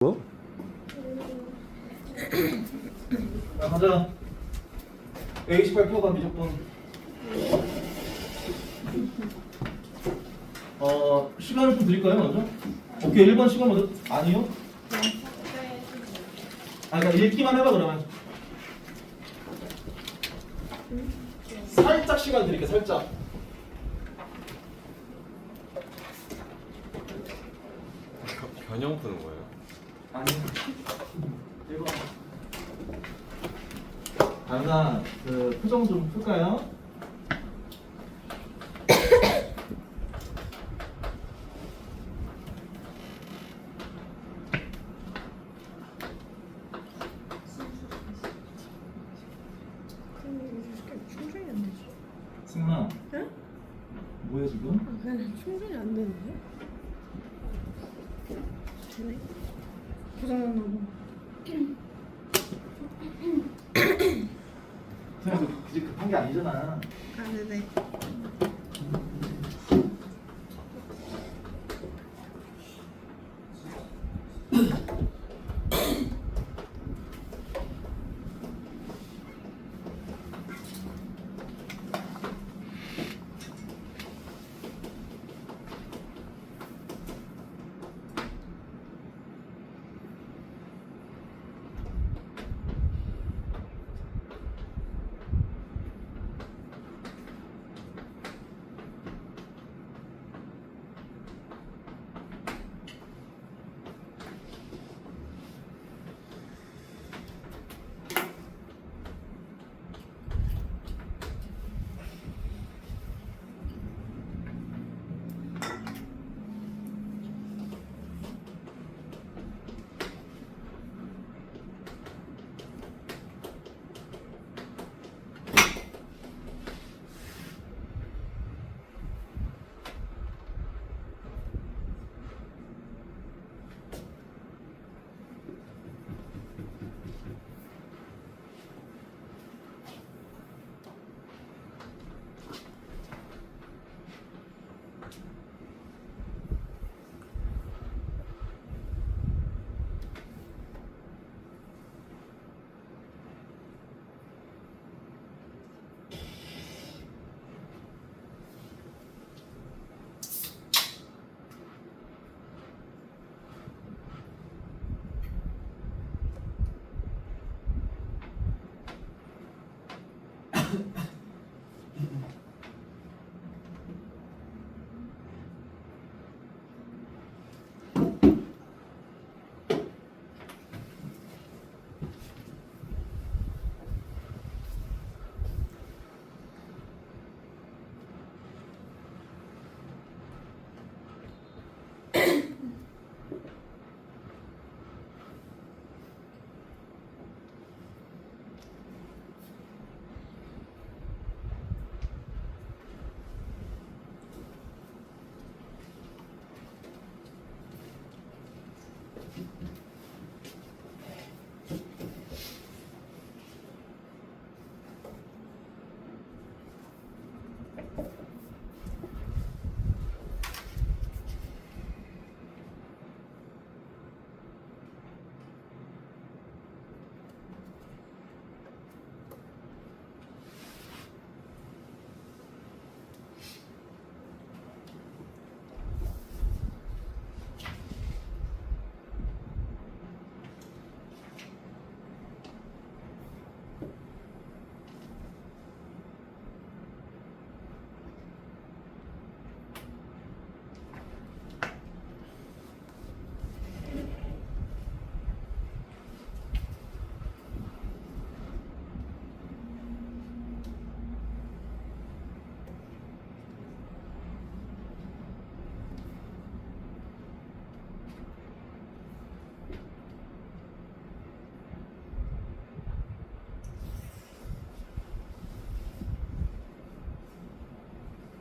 뭐? 자, 가자. A18 표가 미적분. 시간을 좀 드릴까요, 먼저? 오케이, 1번 시간 먼저. 아니요? 그러니까 읽기만 해봐, 그러면. 살짝 시간 드릴게요, 살짝. 변형 푸는 거예요? 아니요. 1번. 다음날 그 표정 좀 풀까요? 충전이 안 되지. 승훈아, 응? 뭐야 지금? 아, 그냥 충전이 안 되는데? 되네. 고장났나 봐. 승훈아, 그지 급한 게 아니잖아. 아, 네네.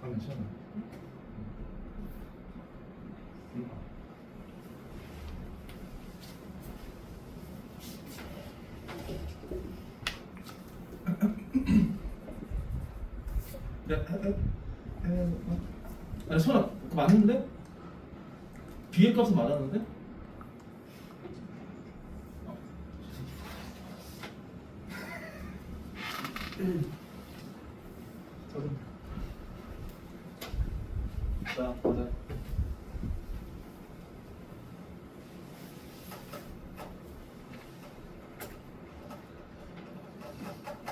괜찮아. 아니 선아, 그거 맞는데? 뒤에 값은 맞았는데? 자, 보자.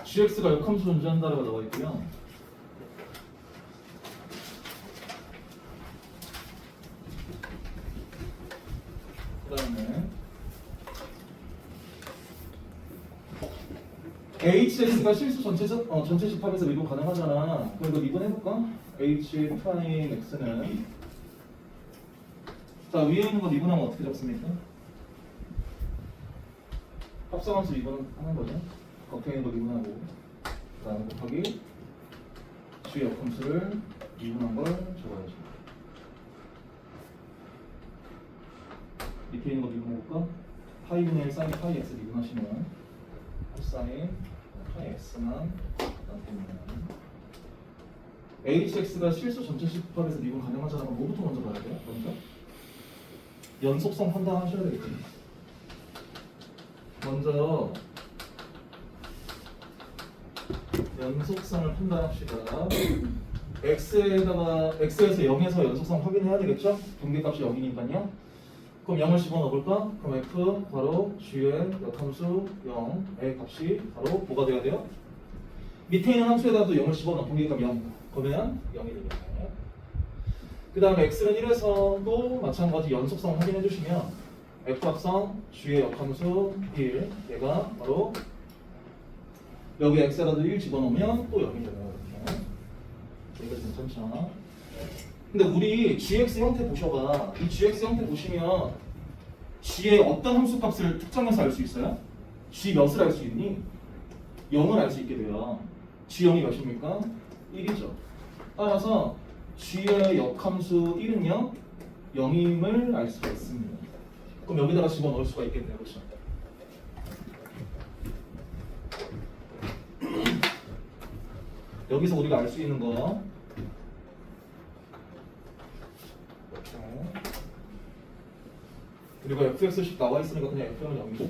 gx가 역함수 존재한다라고 나와 있고요. 그다음에 hx가 실수 전체 집합에서 미분 가능하잖아. 그럼 이거 미분해볼까? h 프라임 x는 자 위에 있는 거 미분하면 어떻게 잡습니까? 합성함수 미분하는 거죠. 겉에 있는 거 미분하고 그다음에 곱하기 g 역함수를 미분한 걸 적어야죠. 밑에 있는 거 미분해볼까? 파이분의 1 사인 파이 x 미분하시면 코사인 파이 x만 남깁니다. hx가 실수 전체 집합에서 미분 가능하잖아. 뭐부터 먼저 봐야 돼요? 먼저 연속성 판단하셔야 되겠지. 먼저 연속성을 판단합시다. x에다가 x에서 0에서 연속성 확인해야 되겠죠? 분계값이 0이니까요. 그럼 0을 집어넣어볼까? 그럼 f 바로 g의 역함수 0의 값이 바로 뭐가 돼야 돼요? 밑에 있는 함수에다도 0을 집어넣어 분계값 0 그러면 0이 되겠네요. 그 다음에 x는 1에서도 마찬가지 연속성 확인해 주시면 f 합성 g의 역함수 1 얘가 바로 여기 x에다도 1 집어넣으면 또 0이 되네요. 이렇게 여기가 괜찮죠? 근데 우리 gx 형태 보셔봐. 이 gx 형태 보시면 g의 어떤 함수 값을 특정해서 알 수 있어요? g 몇을 알 수 있니? 0을 알 수 있게 돼요. g0이 몇입니까? 1이죠. 따라서 g의 역함수 1은요 0임을 알 수가 있습니다. 그럼 여기다가 집어넣을 수가 있겠네요. 그렇죠? 여기서 우리가 알 수 있는 거 그리고 fx식 나와 있으니까 그냥 f는 0이죠.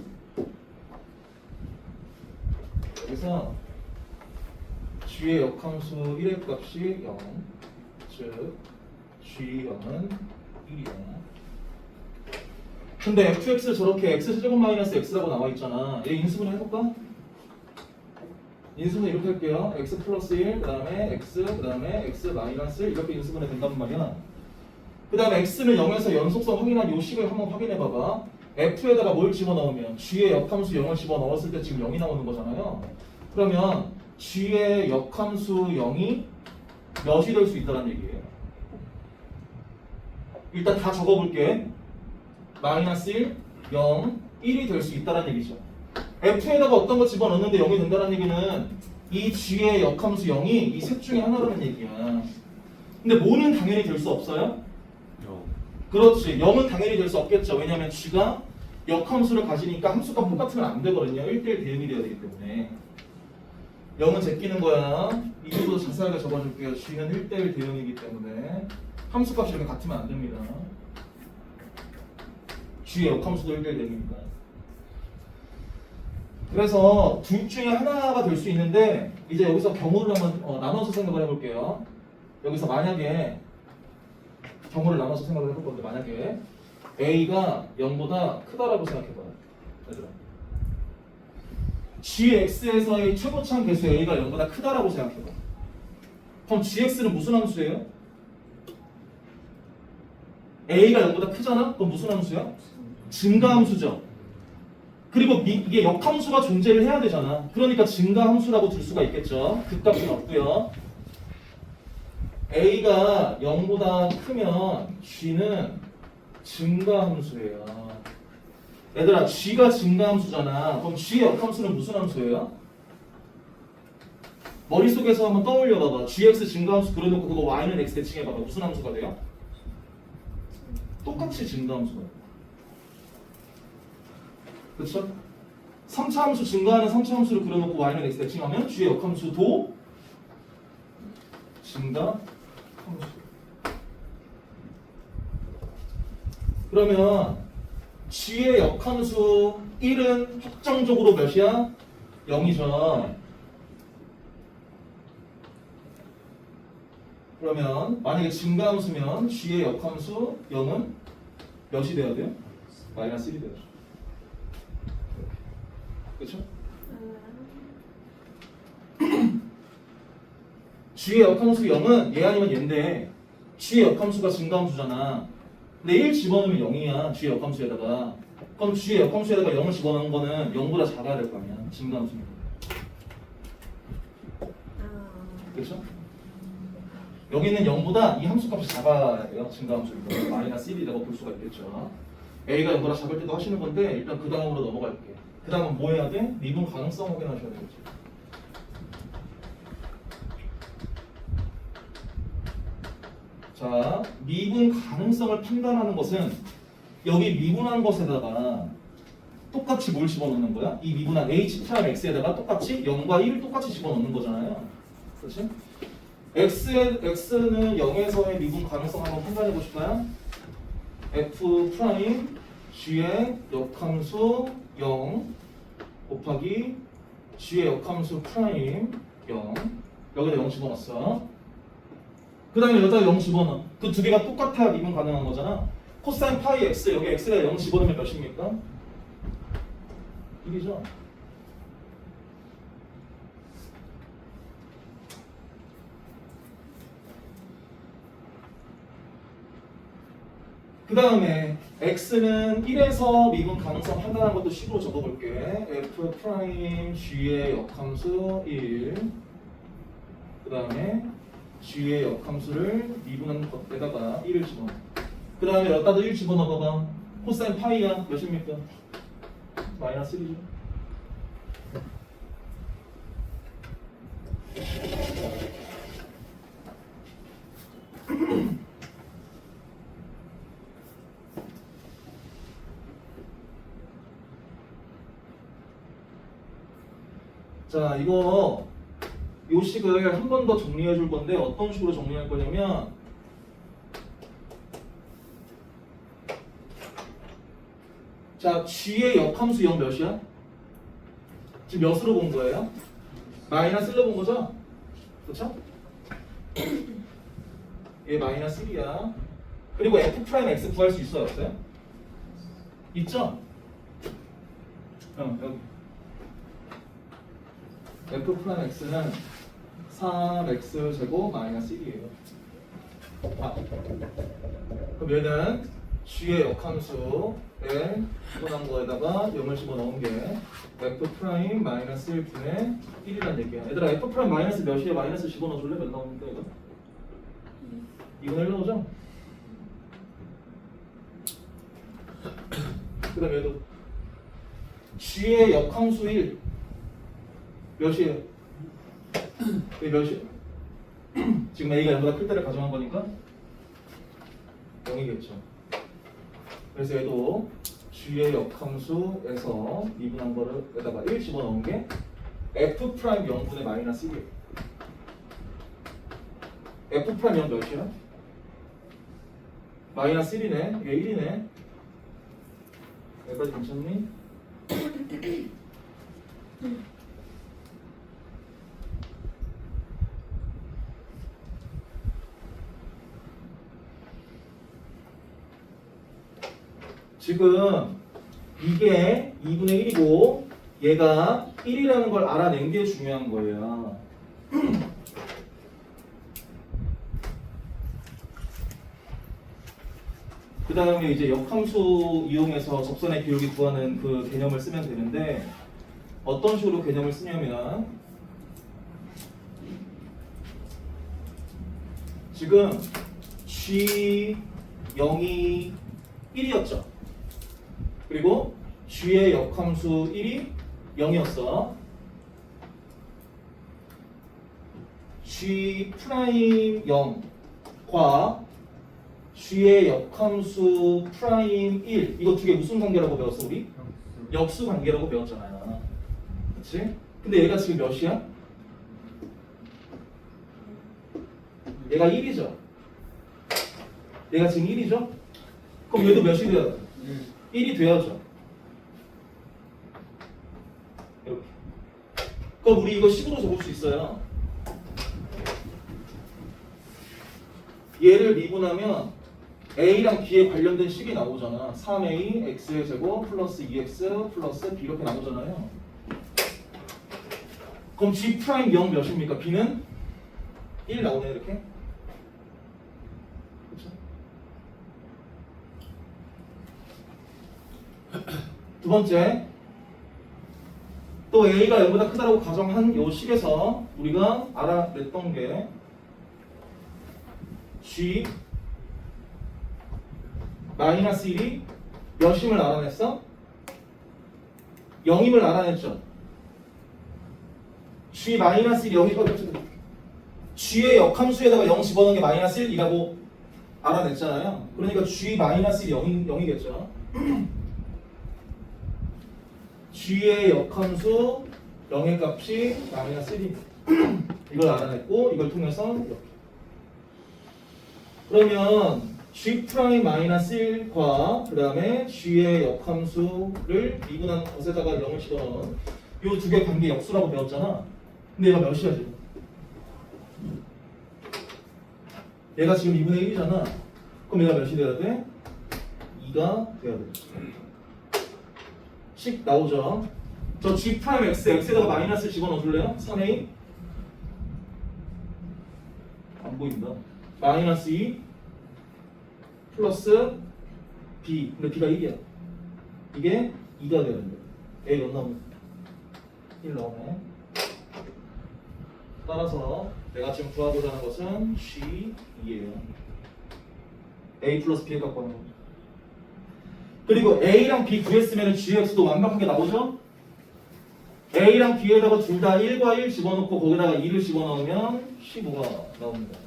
여기서 g의 역함수 1의 값이 0, 즉 g0은 1이야. 근데 fx 저렇게 x제곱 마이너스 x라고 나와 있잖아. 얘 인수분 해볼까? 인수분 이렇게 할게요. x 플러스 1, 그 다음에 x, 그 다음에 x 마이너스 1 이렇게 인수분해 된단 말이야. 그 다음에 x는 0에서 연속성 확인한 요 식을 한번 확인해봐봐. f에다가 뭘 집어넣으면 g의 역함수 0을 집어넣었을 때 지금 0이 나오는 거잖아요. 그러면 g의 역함수 0이 몇이 될 수 있다는 얘기예요. 일단 다 적어볼게. 마이너스 1, 0, 1이 될 수 있다는 얘기죠. f에다가 어떤 거 집어넣는데 0이 된다는 얘기는 이 g의 역함수 0이 이 셋 중에 하나라는 얘기야. 근데 뭐는 당연히 될 수 없어요? 그렇지. 0은 당연히 될 수 없겠죠. 왜냐하면 g가 역함수를 가지니까 함수가 똑같으면 안 되거든요. 1대1 대응이 돼야 되기 때문에 0은 제끼는 거야. 이것도 자세하게 적어줄게요. g는 1대1 대응이기 때문에 함수값이 이렇게 같으면 안 됩니다. g의 역함수도 1대1 대응이니까. 그래서 둘 중에 하나가 될 수 있는데 이제 여기서 경우를 한번 나눠서 생각을 해볼게요. 여기서 만약에 경우를 나눠서 생각을 해볼 건데 만약에 a가 0보다 크다라고 생각해봐요. 얘들아. gx에서의 최고참 개수 a가 0보다 크다라고 생각해봐. 그럼 gx는 무슨 함수예요? a가 0보다 크잖아? 그럼 무슨 함수야? 증가함수죠. 그리고 이게 역함수가 존재를 해야 되잖아. 그러니까 증가함수라고 둘 수가 있겠죠. 그 값은 없고요. a가 0보다 크면 g는 증가함수예요. 얘들아, g가 증가함수잖아. 그럼 g의 역함수는 무슨 함수예요? 머릿속에서 한번 떠올려봐봐. gx 증가함수 그려놓고 그거 y는 x 대칭해봐봐. 무슨 함수가 돼요? 똑같이 증가함수가 돼요. 그쵸? 3차 함수 증가하는 3차 함수를 그려놓고 y는 x 대칭하면 g의 역함수도 증가 함수. 그러면 g의 역함수 1은 확정적으로 몇이야? 0이죠. 그러면 만약에 증가함수면 g의 역함수 0은 몇이 돼야 돼요? 마이너스 1이 돼야죠. 그렇죠? g의 역함수 0은 얘 아니면 얘인데 g의 역함수가 증가함수잖아. 근데 1 집어넣으면 0이야. g의 역함수에다가. 그럼 g의 역함수에다가 0을 집어넣은 거는 0보다 작아야 될 거 아니야. 증가함수면. 그렇죠? 여기는 0보다 이 함수값이 작아야 돼요. 증가함수니까 마이너스 1이라고 볼 수가 있겠죠. A가 0보다 작을 때도 하시는 건데 일단 그 다음으로 넘어갈게요. 그 다음은 뭐 해야 돼? 미분 가능성 확인하셔야 되겠죠. 자, 미분 가능성을 판단하는 것은 여기 미분한 것에다가 똑같이 뭘 집어넣는 거야? 이 미분한 H'X에다가 똑같이 0과 1을 똑같이 집어넣는 거잖아요. 그렇지? X는 0에서의 미분 가능성 한번 판단해 보실까요? F 프라임 G의 역함수 0 곱하기 G의 역함수 프라임 0 여기다 0 집어넣었어. 그 다음에 여기다 0 집어넣어. 그 두 개가 똑같아야 미분 가능한 거잖아. 코사인 파이 X 여기 X에다 0 집어넣으면 몇입니까? 1이죠. 그 다음에 X는 1에서 미분 가능성 판단하는 것도 식으로 적어볼게. F 프라임 G의 역함수 1. 그 다음에 G의 역함수를 미분한 것에다가 1을 집어넣어. 그 다음에 여기다도 1 집어넣어봐. 코사인 파이야 몇입니까? 마이너스 1이죠. 자, 이거 요 식을 한 번 더 정리해 줄 건데 어떤 식으로 정리할 거냐면 자, G의 역함수 0 몇이야? 지금 몇으로 본 거예요? 마이너스 1로 본 거죠? 그렇죠? 얘 마이너스 1이야. 그리고 F 프라임 X 구할 수 있어요? 없어요? 있죠? 여기 F 프라임 X는 3X 제곱 마이너스 1이에요. 그럼 얘는 G의 역함수에 집어넣은 거에다가 0을 집어넣은 게 F 프라임 마이너스 1분의 1이란 얘기야. 얘들아 F 프라임 마이너스 몇이에 마이너스 집어넣어 줄래? 몇 나옵니까 이거? 2분의 1 나오죠? 그 다음에 얘도 G의 역함수 1 몇이에요? 이게 몇이에요? 지금 A가 0보다 클 때를 가정한 거니까 0이겠죠. 그래서 얘도 G의 역함수에서 미분한 거를에다가 1 집어넣은 게 F 프라임 0분의 마이너스 1이에요. F 프라임 0 몇이야? 마이너스 1이네. 이게 1이네. 여기까지 괜찮니? 지금 이게 2분의 1이고 얘가 1이라는 걸 알아낸 게 중요한 거예요. 그 다음에 이제 역함수 이용해서 접선의 기울기 구하는 그 개념을 쓰면 되는데 어떤 식으로 개념을 쓰냐면 지금 G 0이 1이었죠. 그리고 G의 역함수 1이 0이었어. G 프라임 0과 G의 역함수 프라임 1 이거 두 개 무슨 관계라고 배웠어 우리? 역수 관계라고 배웠잖아요. 그치? 근데 얘가 지금 몇이야? 얘가 1이죠. 얘가 지금 1이죠? 그럼 얘도 몇이 돼야 돼? 1이 돼야죠. 이렇게. 그럼 우리 이거 식으로 적을 수 있어요. 얘를 미분하면 A랑 B에 관련된 식이 나오잖아. 3A X의 제곱 플러스 2X 플러스 B 이렇게 나오잖아요. 그럼 G 프라임 0 몇입니까? B는 1 나오네 이렇게. 그렇죠? 두 번째, 또 A가 0보다 크다라고 가정한 요 식에서 우리가 알아냈던 게 G 마이너스 1이 몇임을 알아냈어? 0임을 알아냈죠. G 마이너스 1이 0이 G의 역함수에다가 0 집어넣은 게 마이너스 1이라고 알아냈잖아요. 그러니까 G 마이너스 1이 0이겠죠. G의 역함수 0의 값이 마이너스 1이 이걸 알아냈고 이걸 통해서 이렇게. 그러면 G 프라임 마이너스 1과 그 다음에 G의 역함수를 미분한 것에다가 0을 집어넣은 이 두 개 관계 역수라고 배웠잖아. 근데 얘가 몇이야 지금? 얘가 지금 2분의 1이잖아. 그럼 얘가 몇이 돼야 돼? 2가 돼야 돼. 식 나오죠? 저 G 프라임 X, X에다가 마이너스 집어넣어 줄래요? 3A 안 보인다. 마이너스 2 플러스 B. 근데 B가 1이야. 이게 2가 되는데 A 몇 나오면 1 나오네. 따라서 내가 지금 구하고자 하는 것은 G2예요. A 플러스 B를 갖고 하는 겁니다. 그리고 A랑 B 구했으면 GX도 완벽하게 나오죠? A랑 B에다가 둘 다 1과 1 집어넣고 거기다가 2를 집어넣으면 15가 나옵니다.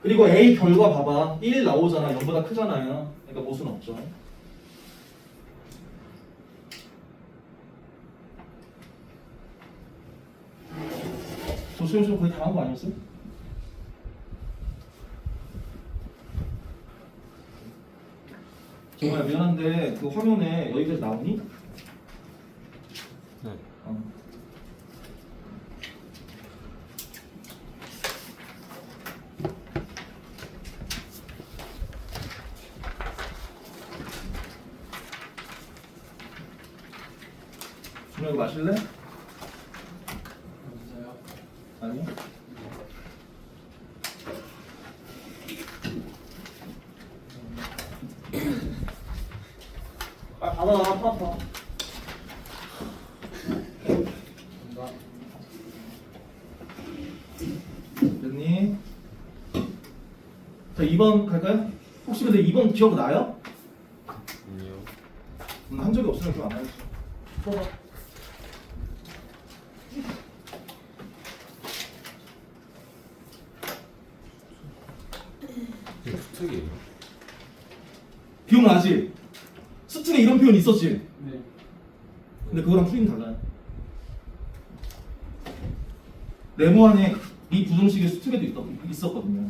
그리고 A 결과 봐봐. 1 나오잖아. 0보다 크잖아요. 그러니까 모순 없죠. 조수영 씨 거의 다 한 거 아니었어요? 정말 미안한데 그 화면에 여기까지 나오니? 네. 준호 이거 마실래? 아니요? 아, 받아, 아파. 됐니? 자, 2번 갈까요? 혹시 근데 2번 기억나요? 아니요. 한 적이 없으면 기억 안 나겠지. 풀어봐. 이거 수특이에요. 기억나지? 수특에 이런 표현 있었지? 네. 근데 그거랑 풀이는 달라요. 네모 안에 이 부등식의 수특에도 있었거든요.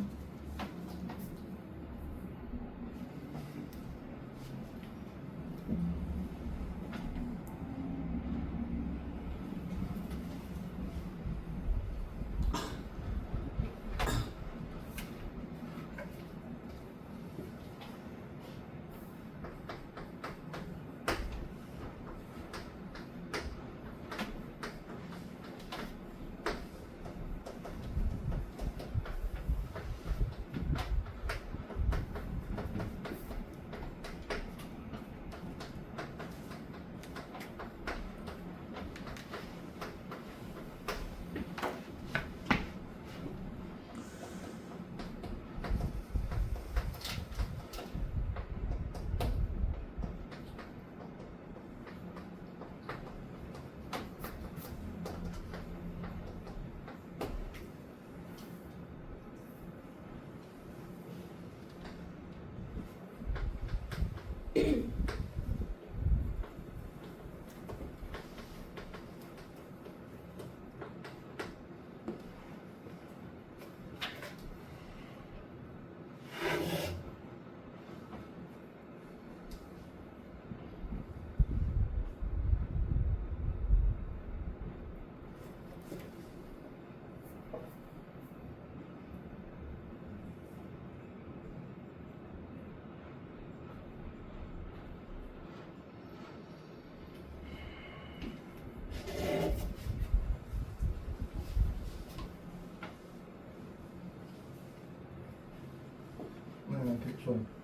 좋아요.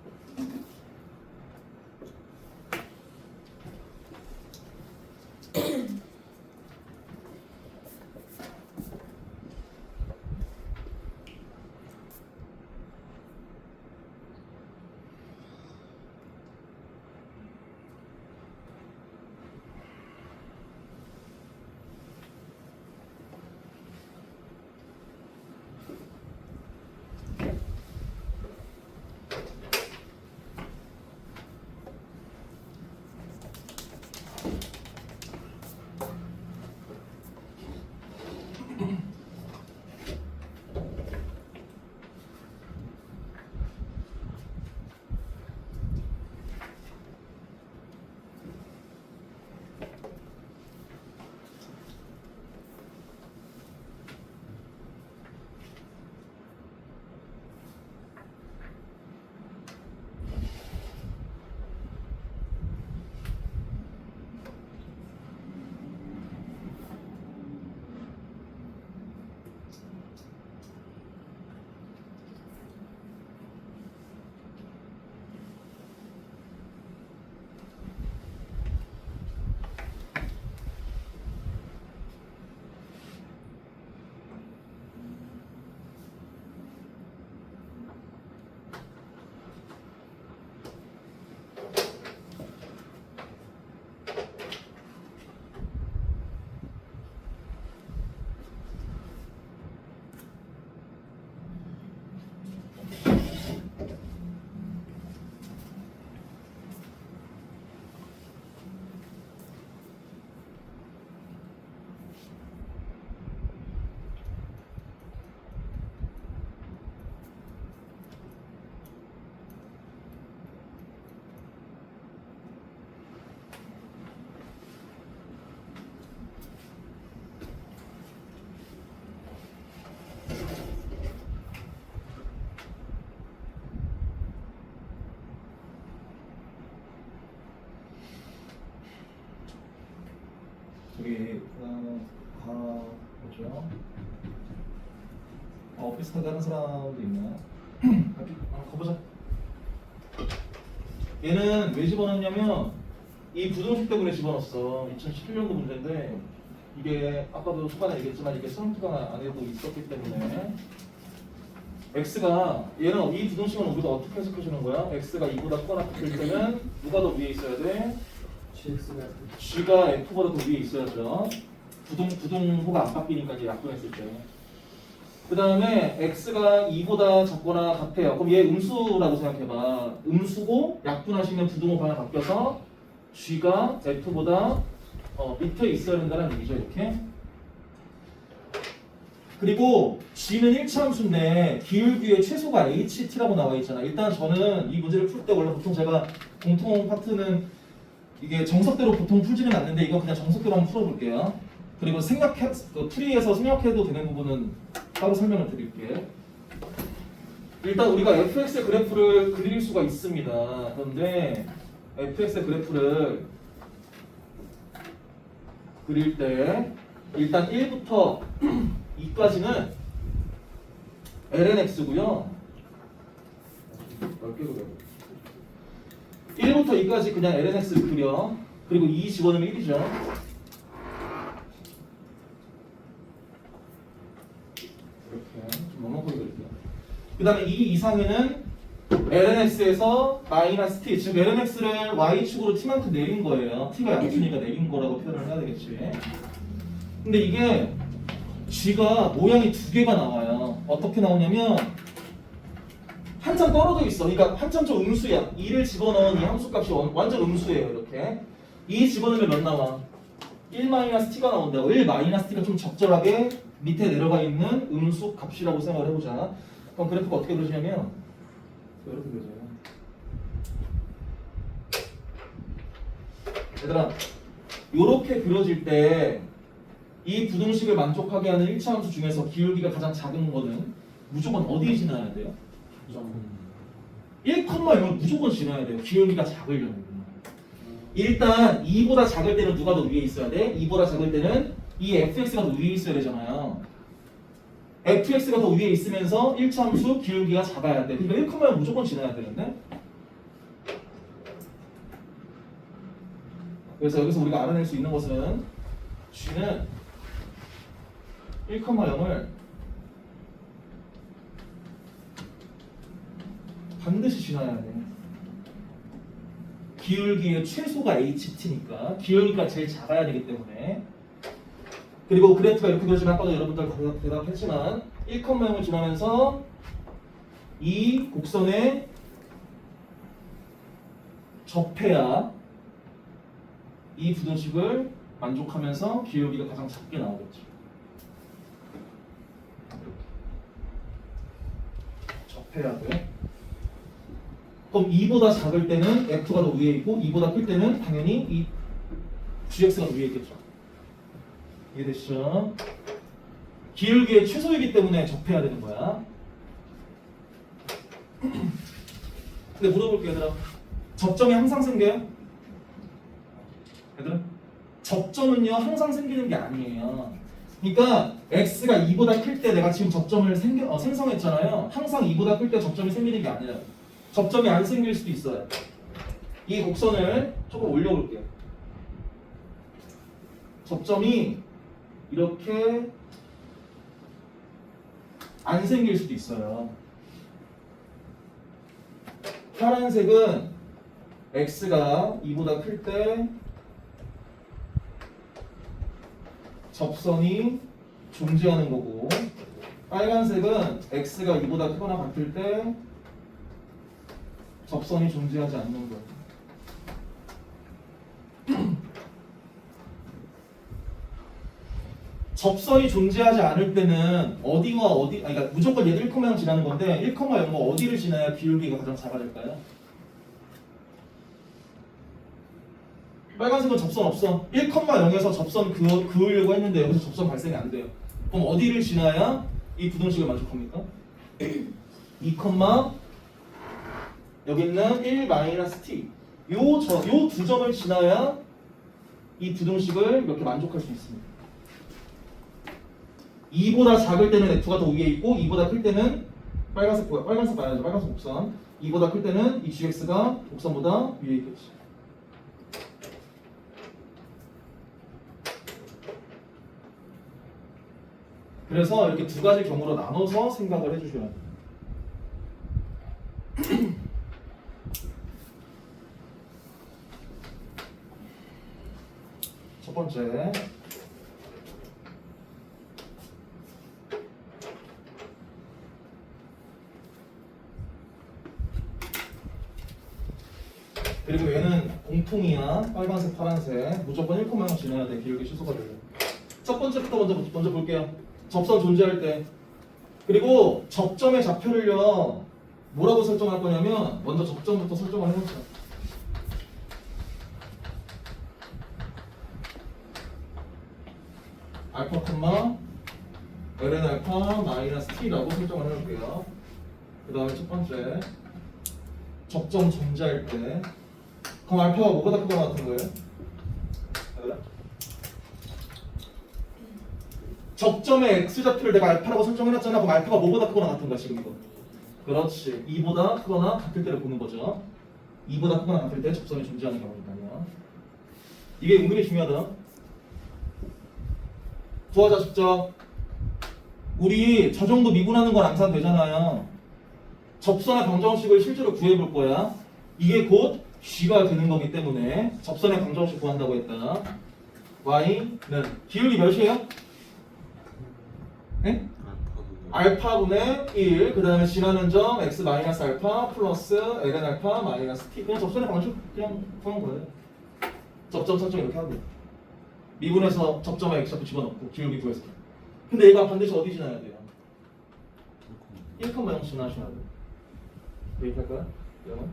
저기 뭐죠? 비슷하게 하는 사람도 있나요? 가보자. 얘는 왜 집어넣냐면 이 부등식 때문에 집어넣었어. 2017년도 문제인데 이게 아까도 초반에 얘기했지만 이게 수능기간 안에도 있었기 때문에 x가 얘는 이 부등식은 우리가 어떻게 해석해주는 거야? x가 2보다 크거나 같을 때는 누가 더 위에 있어야 돼? g가 f보다 더 위에 있어야죠. 부등호가 안 바뀌니까 이제 약분했을 때. 그 다음에 x가 2보다 작거나 같아요. 그럼 얘 음수라고 생각해봐. 음수고 약분하시면 부등호 방향 바뀌어서 g가 f보다 밑에 있어야 된다는 얘기죠. 이렇게. 그리고 g는 1차함수인데 기울기의 최소가 ht라고 나와 있잖아. 일단 저는 이 문제를 풀 때 원래 보통 제가 공통 파트는 이게 정석대로 보통 풀지는 않는데 이건 그냥 정석대로 한번 풀어볼게요. 그리고 풀이에서 생각해도 되는 부분은 따로 설명을 드릴게요. 일단 우리가 fx의 그래프를 그릴 수가 있습니다. 그런데 fx의 그래프를 그릴 때 일단 1부터 2까지는 lnx고요. 넓게 그려. 1부터 2까지 그냥 lnx를 그려. 그리고 2 집어넣으면 1이죠. 이렇게 좀 넉넉하게 그릴게요. 그 다음에 2 이상에는 lnx에서 마이너스 t, 즉 lnx를 y축으로 t만큼 내린 거예요. t가 양수니까 내린 거라고 표현을 해야 되겠지. 근데 이게 g가 모양이 두 개가 나와요. 어떻게 나오냐면 한 점 떨어져 있어. 그러니까 한 점 좀 음수야. 2를 집어넣은 이 함수값이 완전 음수예요. 이렇게 2 집어넣으면 몇 나와? 1-t가 나온다고. 1-t가 좀 적절하게 밑에 내려가 있는 음수 값이라고 생각을 해보자. 그럼 그래프가 어떻게 그려지냐면 이렇게 그려져요. 얘들아, 이렇게 그려질 때 이 부등식을 만족하게 하는 1차 함수 중에서 기울기가 가장 작은 거는 무조건 어디에 지나야 돼요? 1,0은 무조건 지나야 돼요. 기울기가 작으려면. 일단 2보다 작을 때는 누가 더 위에 있어야 돼? 2보다 작을 때는 이 fx가 더 위에 있어야 되잖아요. fx가 더 위에 있으면서 1참수 기울기가 작아야 돼. 그러니까 1,0 무조건 지나야 되는데. 그래서 여기서 우리가 알아낼 수 있는 것은 g는 1,0을 반드시 지나야 돼. 기울기의 최소가 ht니까 기울기가 제일 작아야 되기 때문에. 그리고 그래프가 이렇게 그려지면 아까도 여러분들 대답했지만 1,0을 지나면서 이 곡선에 접해야 이 부등식을 만족하면서 기울기가 가장 작게 나오겠죠. 접해야 돼. 그럼 2보다 작을 때는 f가 더 위에 있고 2보다 클 때는 당연히 이 gx가 더 위에 있겠죠. 이해되시죠? 기울기의 최소이기 때문에 접해야 되는 거야. 근데 물어볼게요, 얘들아. 접점이 항상 생겨요? 얘들아? 접점은요 항상 생기는 게 아니에요. 그러니까 x가 2보다 클 때 내가 지금 접점을 생성했잖아요. 항상 2보다 클 때 접점이 생기는 게 아니라 접점이 안 생길 수도 있어요. 이 곡선을 조금 올려볼게요. 접점이 이렇게 안 생길 수도 있어요. 파란색은 x가 2보다 클 때 접선이 존재하는 거고, 빨간색은 x가 2보다 크거나 같을 때 접선이 존재하지 않는 거예요. 접선이 존재하지 않을 때는 어디와 어디, 그러니까 무조건 얘도 1,0 지나는 건데 1,0가 어디를 지나야 기울기가 가장 작아질까요? 빨간색은 접선 없어. 1,0에서 접선 그으려고 했는데 여기서 접선 발생이 안 돼요. 그럼 어디를 지나야 이 부등식을 만족합니까? 2, 여기 있는 1 -t 요 두 점을 지나야 이 부등식을 이렇게 만족할 수 있습니다. 2보다 작을 때는 f가 더 위에 있고 2보다 클 때는 빨간색 봐야죠. 빨간색 곡선. 2보다 클 때는 이 gx가 곡선보다 위에 있겠지. 그래서 이렇게 두 가지 경우로 나눠서 생각을 해주셔야 돼요. 첫 번째, 그리고 얘는 공통이야. 빨간색, 파란색. 무조건 1,0 지나야 돼. 기울기 취소가 돼요. 첫 번째부터 먼저 볼게요. 접선 존재할 때. 그리고 접점의 좌표를요 뭐라고 설정할 거냐면 먼저 접점부터 설정을 해놓자. 알파, ln 알파 마이너스 t라고 설정을 해놓을게요. 그 다음에 첫 번째, 접점 존재할 때. 그럼 알파가 뭐보다 크거나 같은 거예요? 접점의 x좌표를 내가 알파라고 설정해놨잖아. 그럼 알파가 뭐보다 크거나 같은 거야 지금 이거. 그렇지. 2보다 크거나 같을 때를 보는 거죠. 2보다 크거나 같을 때 접선이 존재하는 경우니까요. 이게 은근히 중요하다. 구하자 직접. 우리 저 정도 미분하는 건 암산되잖아요. 접선의 방정식을 실제로 구해볼 거야. 이게 곧 g가 되는 거기 때문에 접선의 방정식 구한다고 했다. y는 기울기 몇이에요? 네? 알파분의 1, 그 다음에 지나는 점 x 마이너스 알파 플러스 ln 알파 마이너스 t. 그냥 접선의 방식 그냥 구한 거예요. 접점 설정 이렇게 하고 미분해서 접점에 x좌표 집어넣고 기울기 구해서. 근데 얘가 반드시 어디 지나야 돼요? 1,0 지나셔야 돼요. 대입할까요? 그러면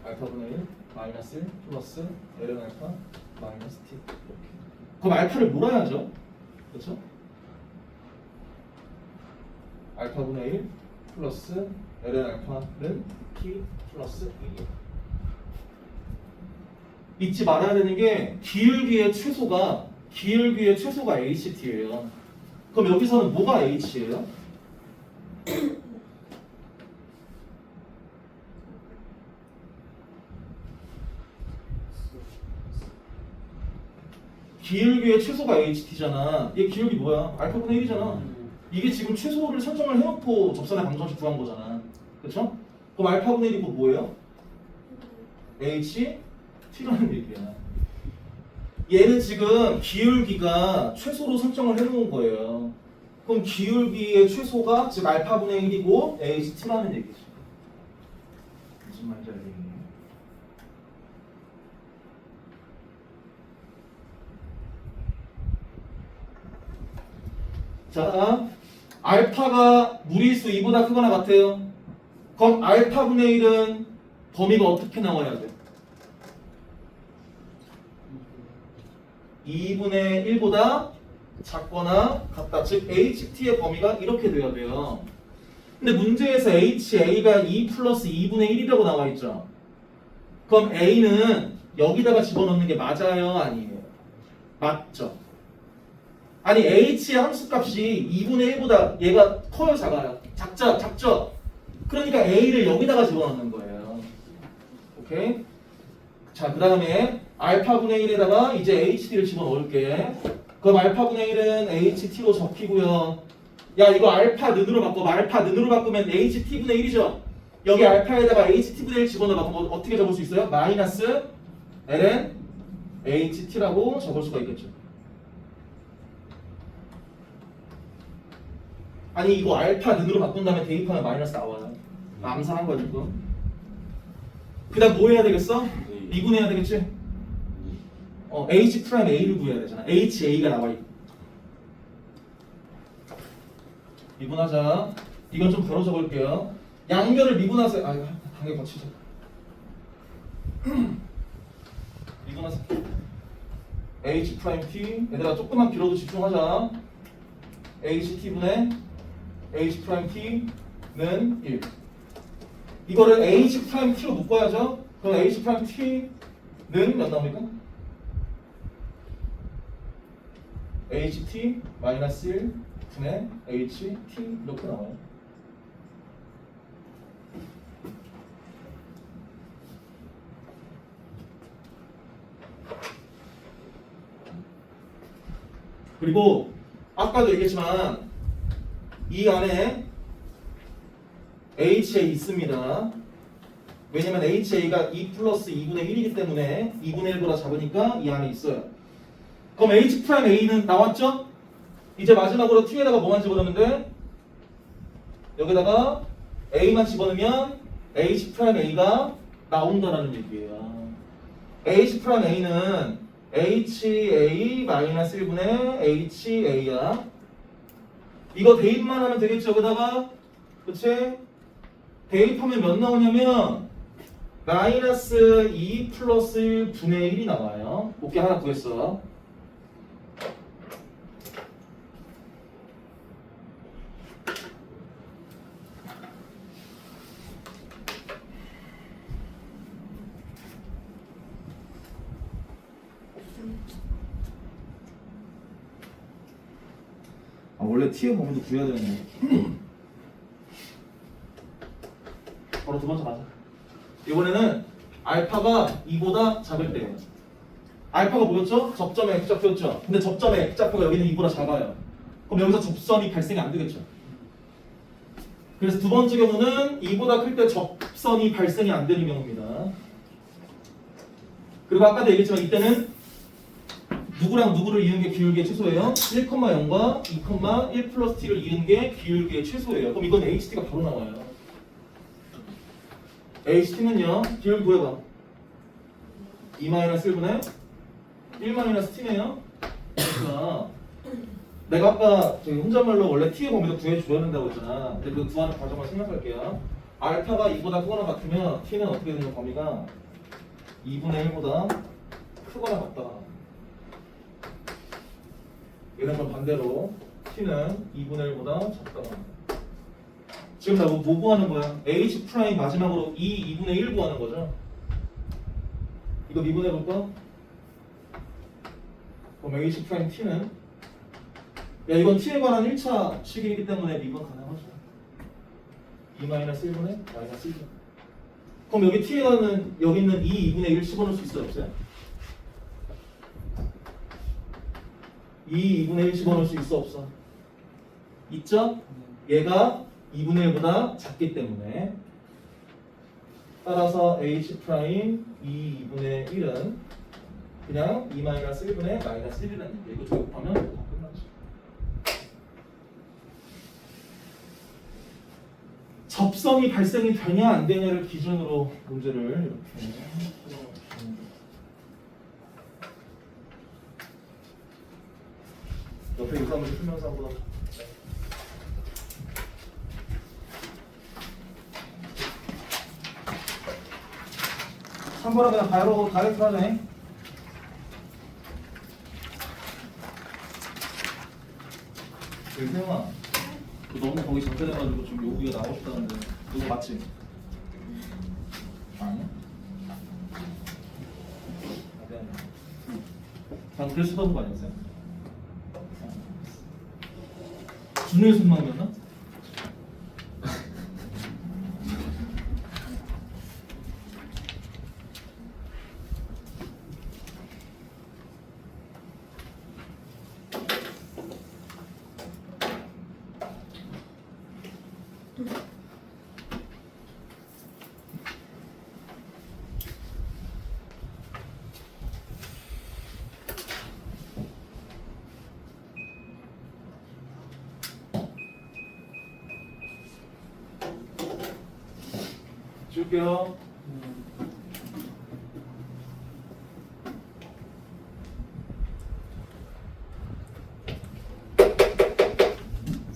알파분의 1 마이너스 1 플러스 ln 알파 마이너스 t 이렇게. 그럼 알파를 몰아야죠. 그렇죠? 알파분의 1 플러스 ln 알파는 t 플러스 2. 잊지 말아야 되는 게 기울기의 최소가 ht예요. 그럼 여기서는 뭐가 h예요? 기울기의 최소가 ht잖아. 얘 기울기 뭐야? 알파분의 1이잖아. 이게 지금 최소를 설정을 해놓고 접선의 방정식 구한 거잖아. 그쵸? 그럼 알파분의 1이 뭐예요? ht라는 얘기야. 얘는 지금 기울기가 최소로 설정을 해놓은 거예요. 그럼 기울기의 최소가 즉 알파분의 1이고 ht라는 얘기지. 무슨 말인지 알겠니? 자, 알파가 무리수 2보다 크거나 같아요. 그럼 알파분의 1은 범위가 어떻게 나와야 돼? 2분의 1보다 작거나 같다. 즉 HT의 범위가 이렇게 돼야 돼요. 근데 문제에서 HA가 2 플러스 2분의 1이라고 나와 있죠. 그럼 A는 여기다가 집어넣는 게 맞아요? 아니에요? 맞죠? 아니 H의 함수값이 2분의 1보다 얘가 커요? 작아요? 작죠? 그러니까 A를 여기다가 집어넣는 거예요. 오케이? 자, 그 다음에 알파분의 1에다가 이제 HT를 집어넣을게. 그럼 알파분의 1은 HT로 적히고요. 야, 이거 알파 는으로 바꿔. 알파 는으로 바꾸면 HT분의 1이죠? 여기 알파에다가 HT분의 1 집어넣어. 그럼 어떻게 적을 수 있어요? 마이너스 ln HT라고 적을 수가 있겠죠. 아니 이거 알파 는으로 바꾼 다음에 대입하면 마이너스 나와요. 암산한 거야 지금. 그 다음 뭐 해야 되겠어? 미분해야 되겠지? H 프라임 A를 구해야 되잖아. HA가 나와 있고. 미분하자. 이건 좀 덜어 적을게요. 양변을 미분하세요. 아, 이거 당연히 거치자. 미분하세요. H 프라임 T. 얘들아 조금만 길어도 집중하자. HT분의 H 프라임 T는 1. 이거를 H 프라임 T로 묶어야죠. 그럼 H 프라임 T는 몇 나옵니까? HT 마이너스 1 분의 HT 이렇게 나와요. 그리고 아까도 얘기했지만 이 안에 HA 있습니다. 왜냐면 HA가 2 플러스 2분의 1이기 때문에 2분의 1보다 작으니까 이 안에 있어요. 그럼 H 프라임 A는 나왔죠? 이제 마지막으로 T에다가 뭐만 집어넣는데 여기다가 A만 집어넣으면 H 프라임 A가 나온다라는 얘기예요. H 프라임 A는 HA 마이너스 1분의 HA야. 이거 대입만 하면 되겠죠? 여기다가 그치? 대입하면 몇 나오냐면 마이너스 2 플러스 1 분의 1이 나와요. 곱게 하나 구했어. 원래 T의 범위도 구해야 되네. 바로 두 번째 맞아. 이번에는 알파가 2보다 작을 때예요. 알파가 뭐였죠? 접점의 X좌표였죠. 근데 접점의 X좌표가 여기는 2보다 작아요. 그럼 여기서 접선이 발생이 안 되겠죠. 그래서 두 번째 경우는 2보다 클 때 접선이 발생이 안 되는 경우입니다. 그리고 아까도 얘기했지만 이때는 누구랑 누구를 이은 게 기울기의 최소예요? 1,0과 2,1 플러스 t를 이은 게 기울기의 최소예요. 그럼 이건 HT가 바로 나와요. HT는요, 기울기 구해봐. 2-1분의 1-t네요. 그러니까 내가 아까 저기 혼잣말로 원래 t의 범위도 구해줘야 된다고 했잖아. 근데 그 구하는 과정을 생각할게요. 알파가 2보다 크거나 같으면 t는 어떻게 되는 범위가 2분의 1보다 크거나 같다. 이런 건 반대로 t는 2분의 1보다 작다. 지금 나 뭐 구하는 거야? h 프라임 마지막으로 2분의 1 구하는 거죠. 이거 미분해 볼까? 그럼 h 프라임 t는 야 이건 t에 관한 1차 식이기 때문에 미분 가능하죠. 2-1분의 마이너스 1. 그럼 여기 t에다는 여기 있는 2분의 1 집어넣을 수 있어요 없어요? 2분의 1 집어넣을 수 있어 없어? 있죠? 얘가 2분의 1보다 작기 때문에 따라서 h 프라임 2분의 1은 그냥 2-1분의 마이너스 1이라는 얘기. 이거 제곱하면 다 끝나죠. 접선이 발생이 되냐 안 되냐를 기준으로 문제를 이렇게 옆에 이거 한번 풀면서 한번 3번은 그냥 바로 다이렉트 하네. 세영아, 너무 거기 전달해가지고 좀 여기가 나오고 싶다는데 그거 맞지? 아니야? 그냥 그래서 쳐다본 거 아니었어요? 준우의 손망이었나? 줄게요.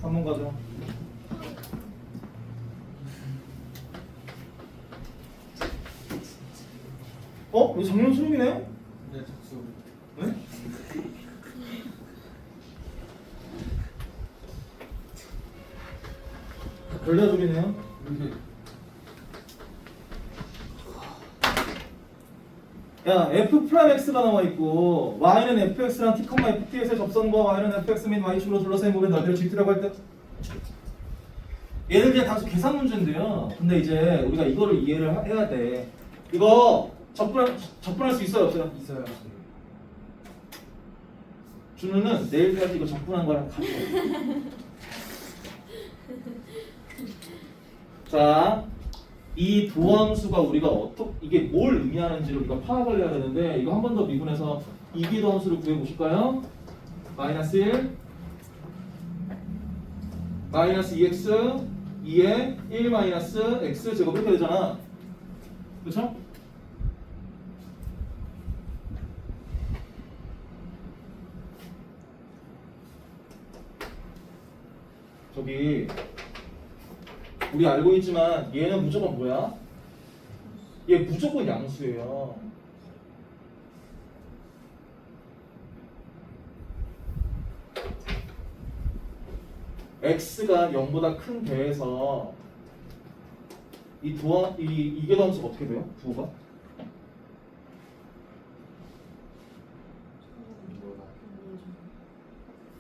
3번 가죠. 이거 작년 수능이네? 네, 작수. 네? 별다줄이네요. 야, f 프라임 x가 나와 있고 y는 fx랑 t, ftx의 접선과 y는 fx 및 y축으로 둘러싸인 부분의 넓이를 gt라고 할 때 얘는 그냥 단순 계산 문제인데요. 근데 이제 우리가 이거를 이해를 해야 돼. 이거 적분할 수 있어요 없어요? 있어요. 준우는 내일까지 이거 적분한 거랑 같아. 자, 이 도함수가 우리가 이게 뭘 의미하는지를 우리가 파악을 해야 되는데 이거 한 번 더 미분해서 이기 도함수를 구해 보실까요? 마이너스 1 마이너스 2x 2에 1 마이너스 x 제곱 이렇게 되잖아. 그렇죠? 저기 우리 알고 있지만 얘는 무조건 뭐야? 얘 무조건 양수예요. x가 0보다 큰 배에서 이게 함수가 어떻게 돼요? 부호가?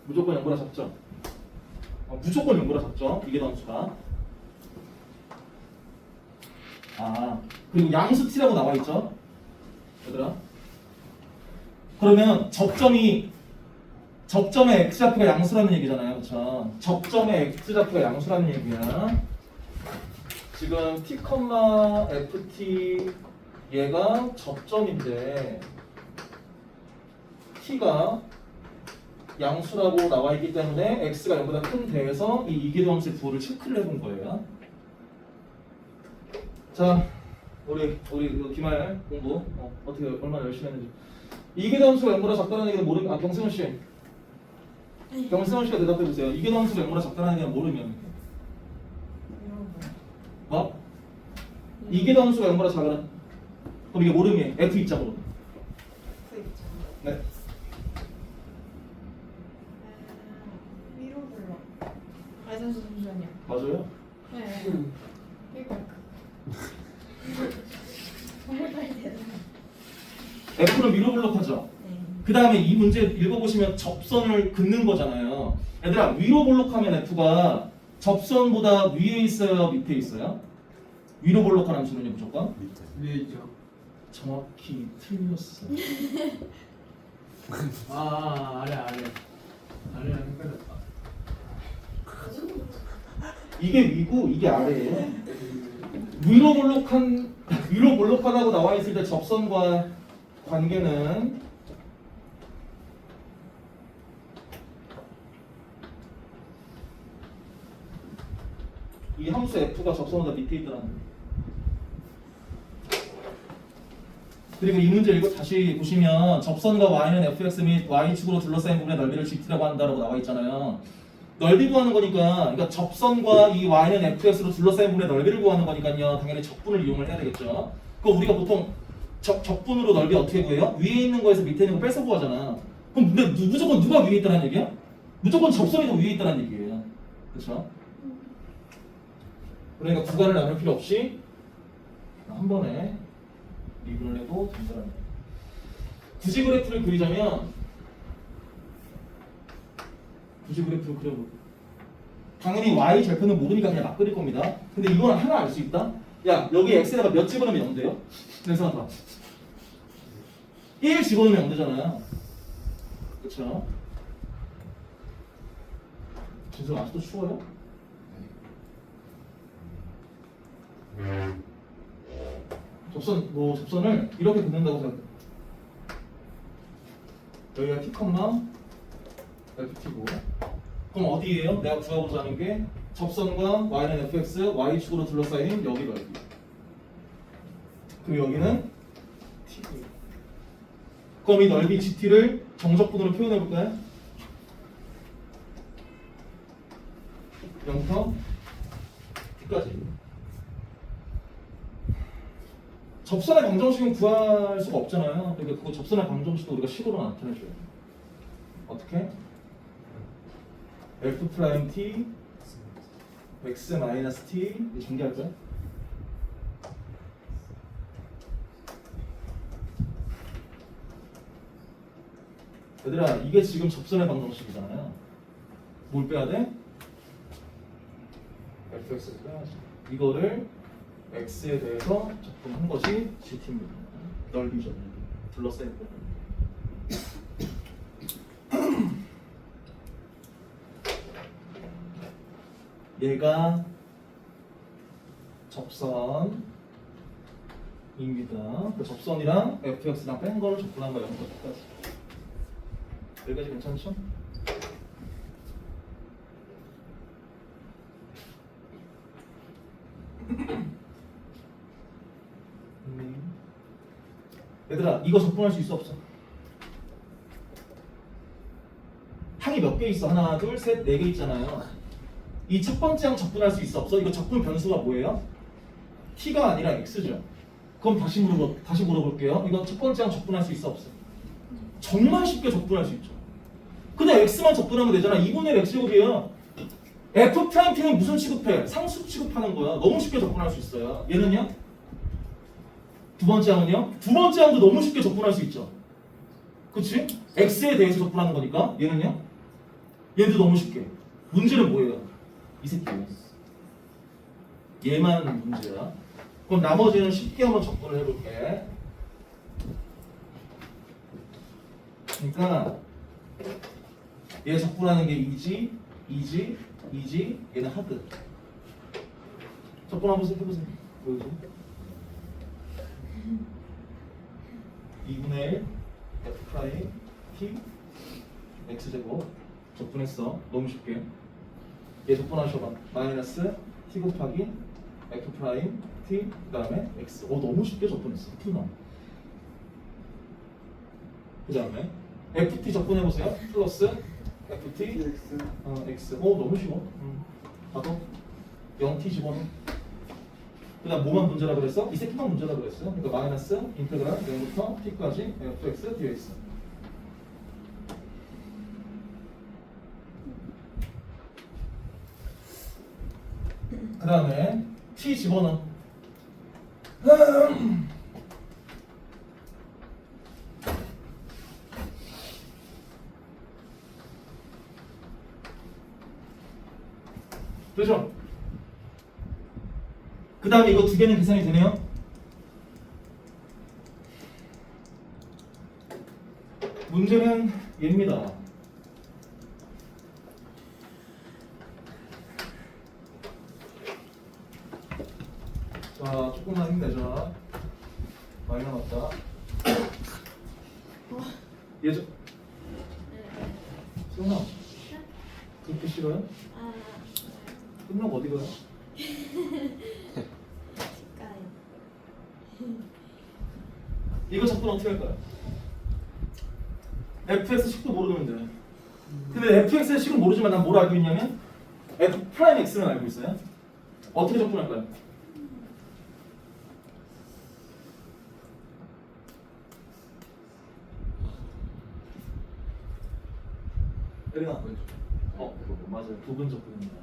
무조건 0보다 작죠? 무조건 0보다 작죠? 이게 함수가. 그리고 양수 t라고 나와 있죠? 얘들아. 그러면 접점의 x좌표가 양수라는 얘기잖아요. 그쵸? 접점의 x좌표가 양수라는 얘기야. 지금 t, ft 얘가 접점인데 t가 양수라고 나와 있기 때문에 x가 0보다 큰 배에서 이 이기도함수의 부호를 체크를 해본 거예요. 자, 우리 그 기말 공부 어떻게 얼마나 열심히 했는지. 이기도함수가 0보다 작다는 얘기는 모르면 경승훈 씨. 경승훈 씨가 대답해 보세요. 이기도함수가 0보다 작다는 얘기는 모르면. 뭐? 이기도함수가 0보다 작으면 그럼 이게 모르면 f 입장으로. 네. 위로 불러. 잠시만요. 맞아요. 네. 이거 정말 빨리 되는. F는 미로 블록하죠. 네. 그 다음에 이 문제 읽어보시면 접선을 긋는 거잖아요. 얘들아 위로 볼록하면 f가 접선보다 위에 있어요 밑에 있어요? 위로 볼록한 함수는요 무조건? 밑에. 위에 있죠. 정확히 틀렸어. 아래 아래랑 헷갈렸다. 이게 위고 이게 아래예요. 위로 볼록하다고 나와 있을 때 접선과 관계는 이 함수 f가 접선보다 밑에 있더라는 거예요. 그리고 이 문제 이거 다시 보시면 접선과 y는 fx 및 y축으로 둘러싸인 부분의 넓이를 gt라고 한다라고 나와 있잖아요. 넓이 구하는 거니까, 그러니까 접선과 이 y는 fx로 둘러싸인 부분의 넓이를 구하는 거니까요. 당연히 적분을 이용을 해야 되겠죠. 그럼 우리가 보통 적분으로 넓이 어떻게 구해요? 위에 있는 거에서 밑에 있는 거 뺏어 구하잖아. 그럼 근데 무조건 누가 위에 있다는 얘기야? 무조건 접선이 더 위에 있다는 얘기예요. 그렇죠? 그러니까 구간을 나눌 필요 없이 한 번에 미분을 해도 된다는 거예요. 부지 그래프를 그리자면 부지 그래프를 그려볼 당연히 y 절편은 모르니까 그냥 막 그릴 겁니다. 근데 이건 하나 알 수 있다. 야 여기 x에다가 몇 집어넣으면 0 돼요? 그래서 봐. 1 집어넣으면 0 되잖아요. 그렇죠? 진짜 아직도 추워요? 접선을 이렇게 긋는다고 생각해. 여기가 t, ft고. 그럼 어디예요? 내가 구하고자 하는 게 접선과 y는 fx, y축으로 둘러싸인 여기 넓이. 그리고 여기는 t. 그럼 이 넓이 gt를 정적분으로 표현해 볼까요? 0부터 t까지. 접선의 방정식은 구할 수가 없잖아요. 그러니까 그 접선의 방정식도 우리가 식으로 나타내줘요. 어떻게? f'(t) x-t 전개할까요? 얘들아 이게 지금 접선의 방정식이잖아요. 뭘 빼야 돼? fx를 빼야지. 이거를 x에 대해서 적분한 것이 gt입니다. 넓이죠. 둘러싸인 부분. 얘가 접선입니다. 그 접선이랑 fx랑 뺀 거를 적분한 거예요. 여기까지. 여기까지 괜찮죠? 얘들아 이거 적분할 수 있어 없어? 항이 몇 개 있어? 하나 둘 셋 네 개 있잖아요. 이 첫 번째 항 적분할 수 있어 없어? 이거 적분 변수가 뭐예요? t가 아니라 x죠. 그럼 다시 물어볼게요. 이거 첫 번째 항 적분할 수 있어 없어? 정말 쉽게 적분할 수 있죠. 근데 x만 적분하면 되잖아. 2분의 1 x제곱이에요. f't는 무슨 취급해? 상수 취급하는 거야. 너무 쉽게 적분할 수 있어요. 얘는요? 두 번째 항은요? 두 번째 항도 너무 쉽게 적분할 수 있죠. 그치? x에 대해서 적분하는 거니까 얘는요? 얘도 너무 쉽게. 문제는 뭐예요? 이 새끼예요. 얘만 문제야. 그럼 나머지는 쉽게 한번 적분을 해볼게. 그러니까 얘 적분하는 게 2g, 2g, 2g, 얘는 하드. 적분 한번 해보세요. 보여줘. 2분의 1 f 프라임 t x제곱 적분했어. 너무 쉽게. 얘 적분하셔봐. 마이너스 t 곱하기 f 프라임 t 그 다음에 x. 너무 쉽게 적분했어. 푸나. 그 다음에 ft 적분해보세요. 플러스 ft x. 너무 쉬워. 봐도 0t 집어넣어. 그 다음 뭐만 문제라 그랬어? 이 새끼만 문제라 그랬어. 그러니까 마이너스 인테그랄 0부터 t까지 fx dx. 그 다음에 t 집어넣어. 그죠? 그 다음에 이거 두 개는 계산이 되네요. 문제는 얘입니다. 자, 조금만 힘내자. 많이 남았다. 예전 수영아, 그렇게 싫어요? 아, 끝나고 어디 가요? 가요. 이거 적분 어떻게 할까요? fx 식도 모르는데. 근데 fx의 식은 모르지만 난 뭘 알고 있냐면 f 프라임 x는 알고 있어요. 어떻게 적분할까요? 에리나, 맞아요. 부분 적분입니다.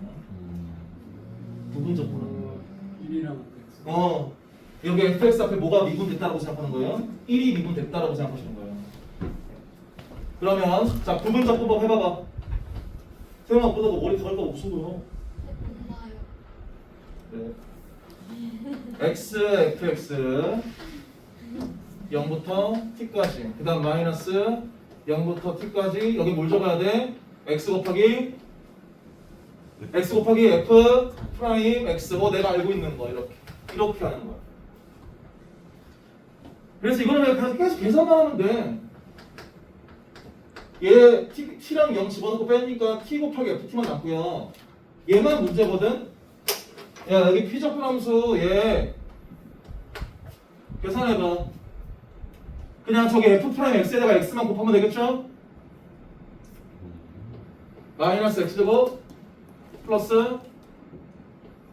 부분 적분하는 거예요. 1이랑 여기 fx 앞에 뭐가 미분됐다라고 생각하는 거예요? 1이 미분됐다라고 생각하시는 거예요. 그러면 자 부분 적분법 해봐봐. 세영아 보다 너 머리 가을까 없어 보여. 엄마요. 네. x fx 0부터 t까지 그 다음 마이너스 0부터 t까지 여기 뭘 적어야 돼? x 곱하기 f 프라임 x고 내가 알고 있는 거 이렇게 하는 거야. 그래서 이거는 그냥 계속 계산만 하면 돼. 얘 t랑 0 집어넣고 빼니까 t 곱하기 ft만 남고요. 얘만 문제거든. 야 여기 피적분 함수 얘 계산해봐. 그냥 저기 f 프라임 x에다가 x만 곱하면 되겠죠? 마이너스 x제곱 플러스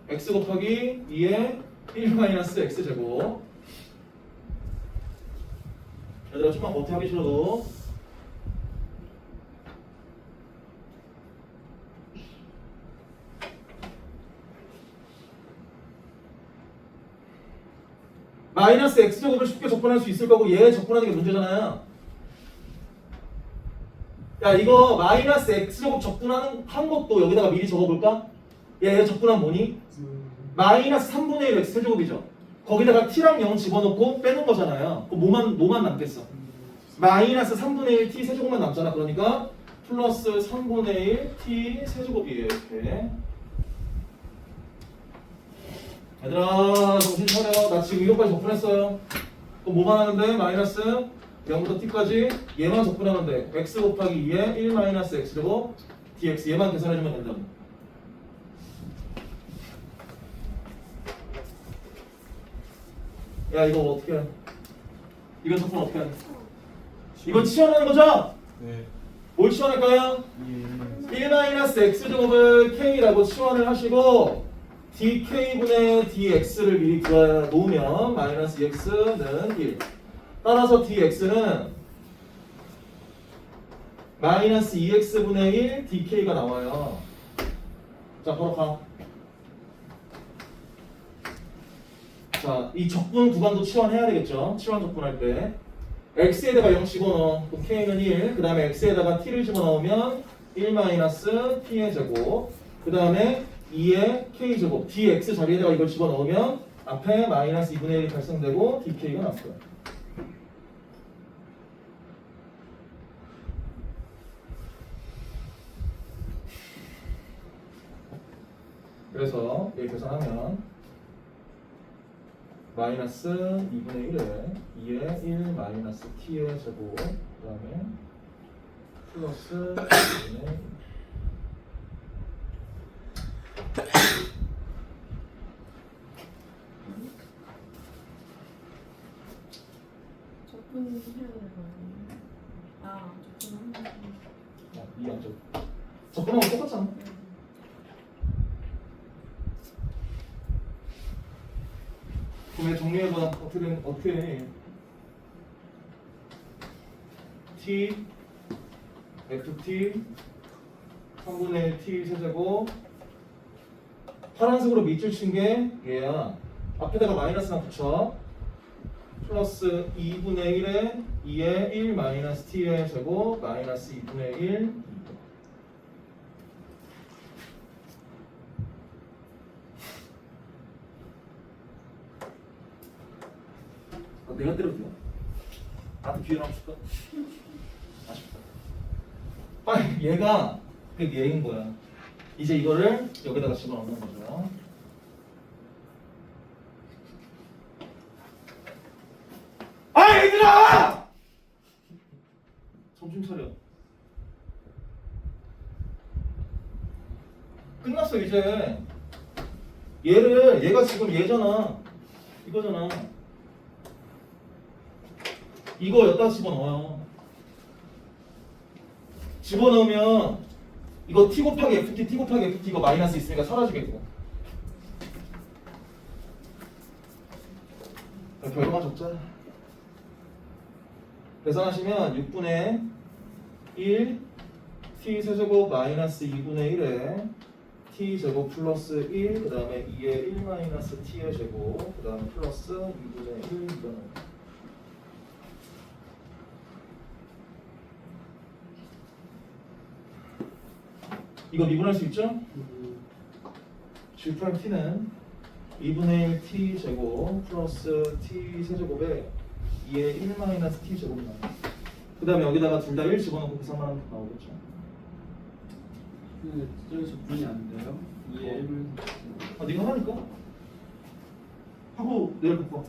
x 곱하기 2에 1 마이너스 x제곱. 얘들아 좀만 버텨 하기 싫어도 마이너스 x제곱을 쉽게 적분할 수 있을 거고 얘 적분하는 게 문제잖아요. 야 이거 마이너스 x제곱 적분하는 한 것도 여기다가 미리 적어볼까? 얘 적분하면 뭐니? 마이너스 3분의 1 x제곱이죠. 거기다가 t랑 0 집어넣고 빼는 거잖아요. 그럼 뭐만 남겠어? 마이너스 3분의 1 t 세제곱만 남잖아. 그러니까 플러스 3분의 1 t 세제곱이에요. 이렇게. 얘들아 정신 차려. 나 지금 이것까지 적분했어요. 그럼 뭐만 하는데? 마이너스 0부터 t까지 얘만 적분하면 돼. x 곱하기 2에 1 마이너스 x제곱 dx 얘만 계산해주면 된다. 야 이거 어떻게 해? 이건 적분 어떻게 해? 이건 치환하는 거죠? 네. 뭘 치환할까요? 1 마이너스 x제곱을 k라고 치환을 하시고 dk분의 dx를 미리 놓으면 마이너스 x는 1. 따라서 dx는 마이너스 2x분의 1 dk가 나와요. 자 바로 가. 자, 이 적분 구간도 치환해야 되겠죠? 치환 적분할 때 x에다가 0 집어넣어. 그럼 k는 1. 그 다음에 x에다가 t를 집어넣으면 1 마이너스 t의 제곱. 그 다음에 2의 k제곱. dx 자리에다가 이걸 집어넣으면 앞에 마이너스 2분의 1이 발생되고 dk가 나왔어요. 그래서 여기 계산하면 마이너스 2분의 1에 2에 1 마이너스 t의 제곱 그 다음에 플러스 2분의 1 적분 해야 되는 거 아니에요? 아, 적분 한 번. 이 양쪽 적분하고 똑같잖아. 그럼 정리해봐. 어떻게 해? t ft 3분의 1 t 세제곱 파란색으로 밑줄 친 게 얘야. 앞에다가 마이너스만 붙여. 플러스 2분의 1에 2에 1 마이너스 t의 제곱 마이너스 2분의 1 내가 때려도 돼. 나한테 기회를 한번 줄까? 아쉽다. 빨리 얘가 그 얘인 거야. 이제 이거를 여기다가 집어넣는 거죠. 아 얘들아! 정신 차려. 끝났어 이제. 얘가 지금 얘잖아. 이거잖아. 이거 여기다 집어넣어요. 집어넣으면 이거 t 곱하기 ft 이거 마이너스 있으니까 사라지겠고. 결과만 적자. 계산하시면 6분의 1 t 세제곱 마이너스 2분의 1에 t 제곱 플러스 1 그 다음에 2의 1 마이너스 t의 제곱 그 다음에 플러스 2분의 1 이거는 이거 미분할 수 있죠? G'T는 2분의 1 t 제곱 플러스 t 세제곱에 2의 1 마이너스 t 제곱 나와요. 그 다음에 여기다가 둘 다 1 집어넣고 계산만 하면 나오겠죠? 근데 저기서 분이 안 돼요? 이해 1분. 아 네가 하니까? 하고 내일 바꿔.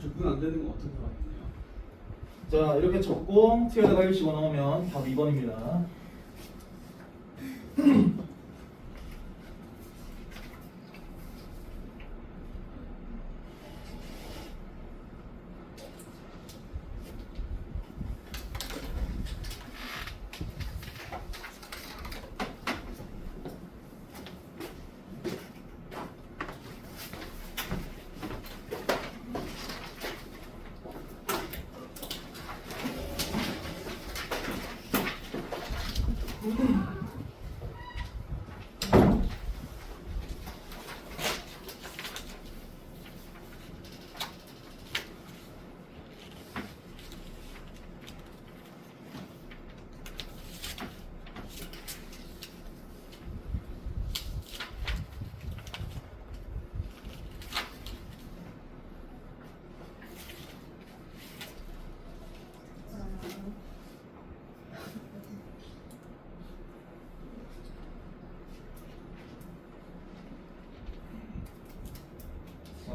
저분안 되는 거 어떻게 알았네요? 자 이렇게 적고 t에다가 1 집어넣으면 답 2번입니다.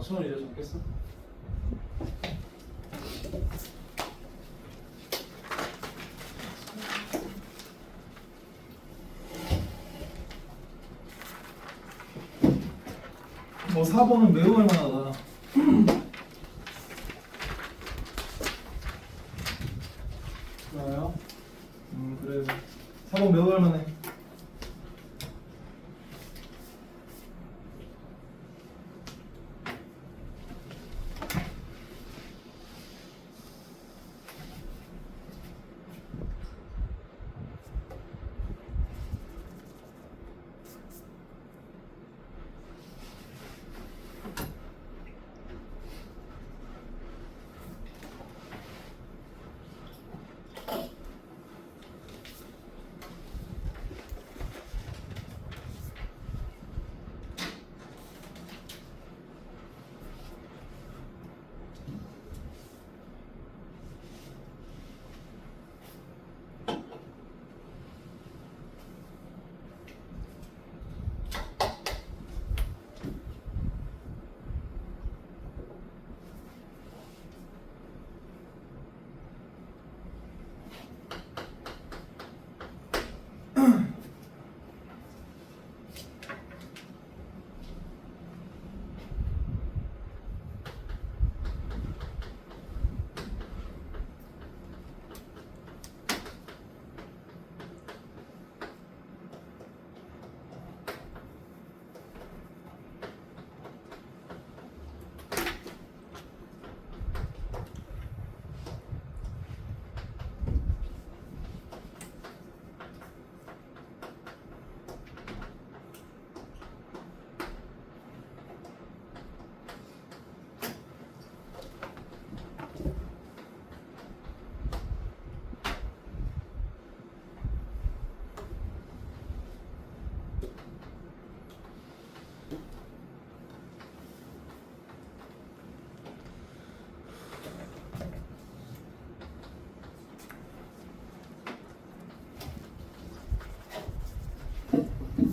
손을 이제 잡겠어? 뭐 4번은 매우 할만하다. 좋아요. 그래. 4번 매우 할만해.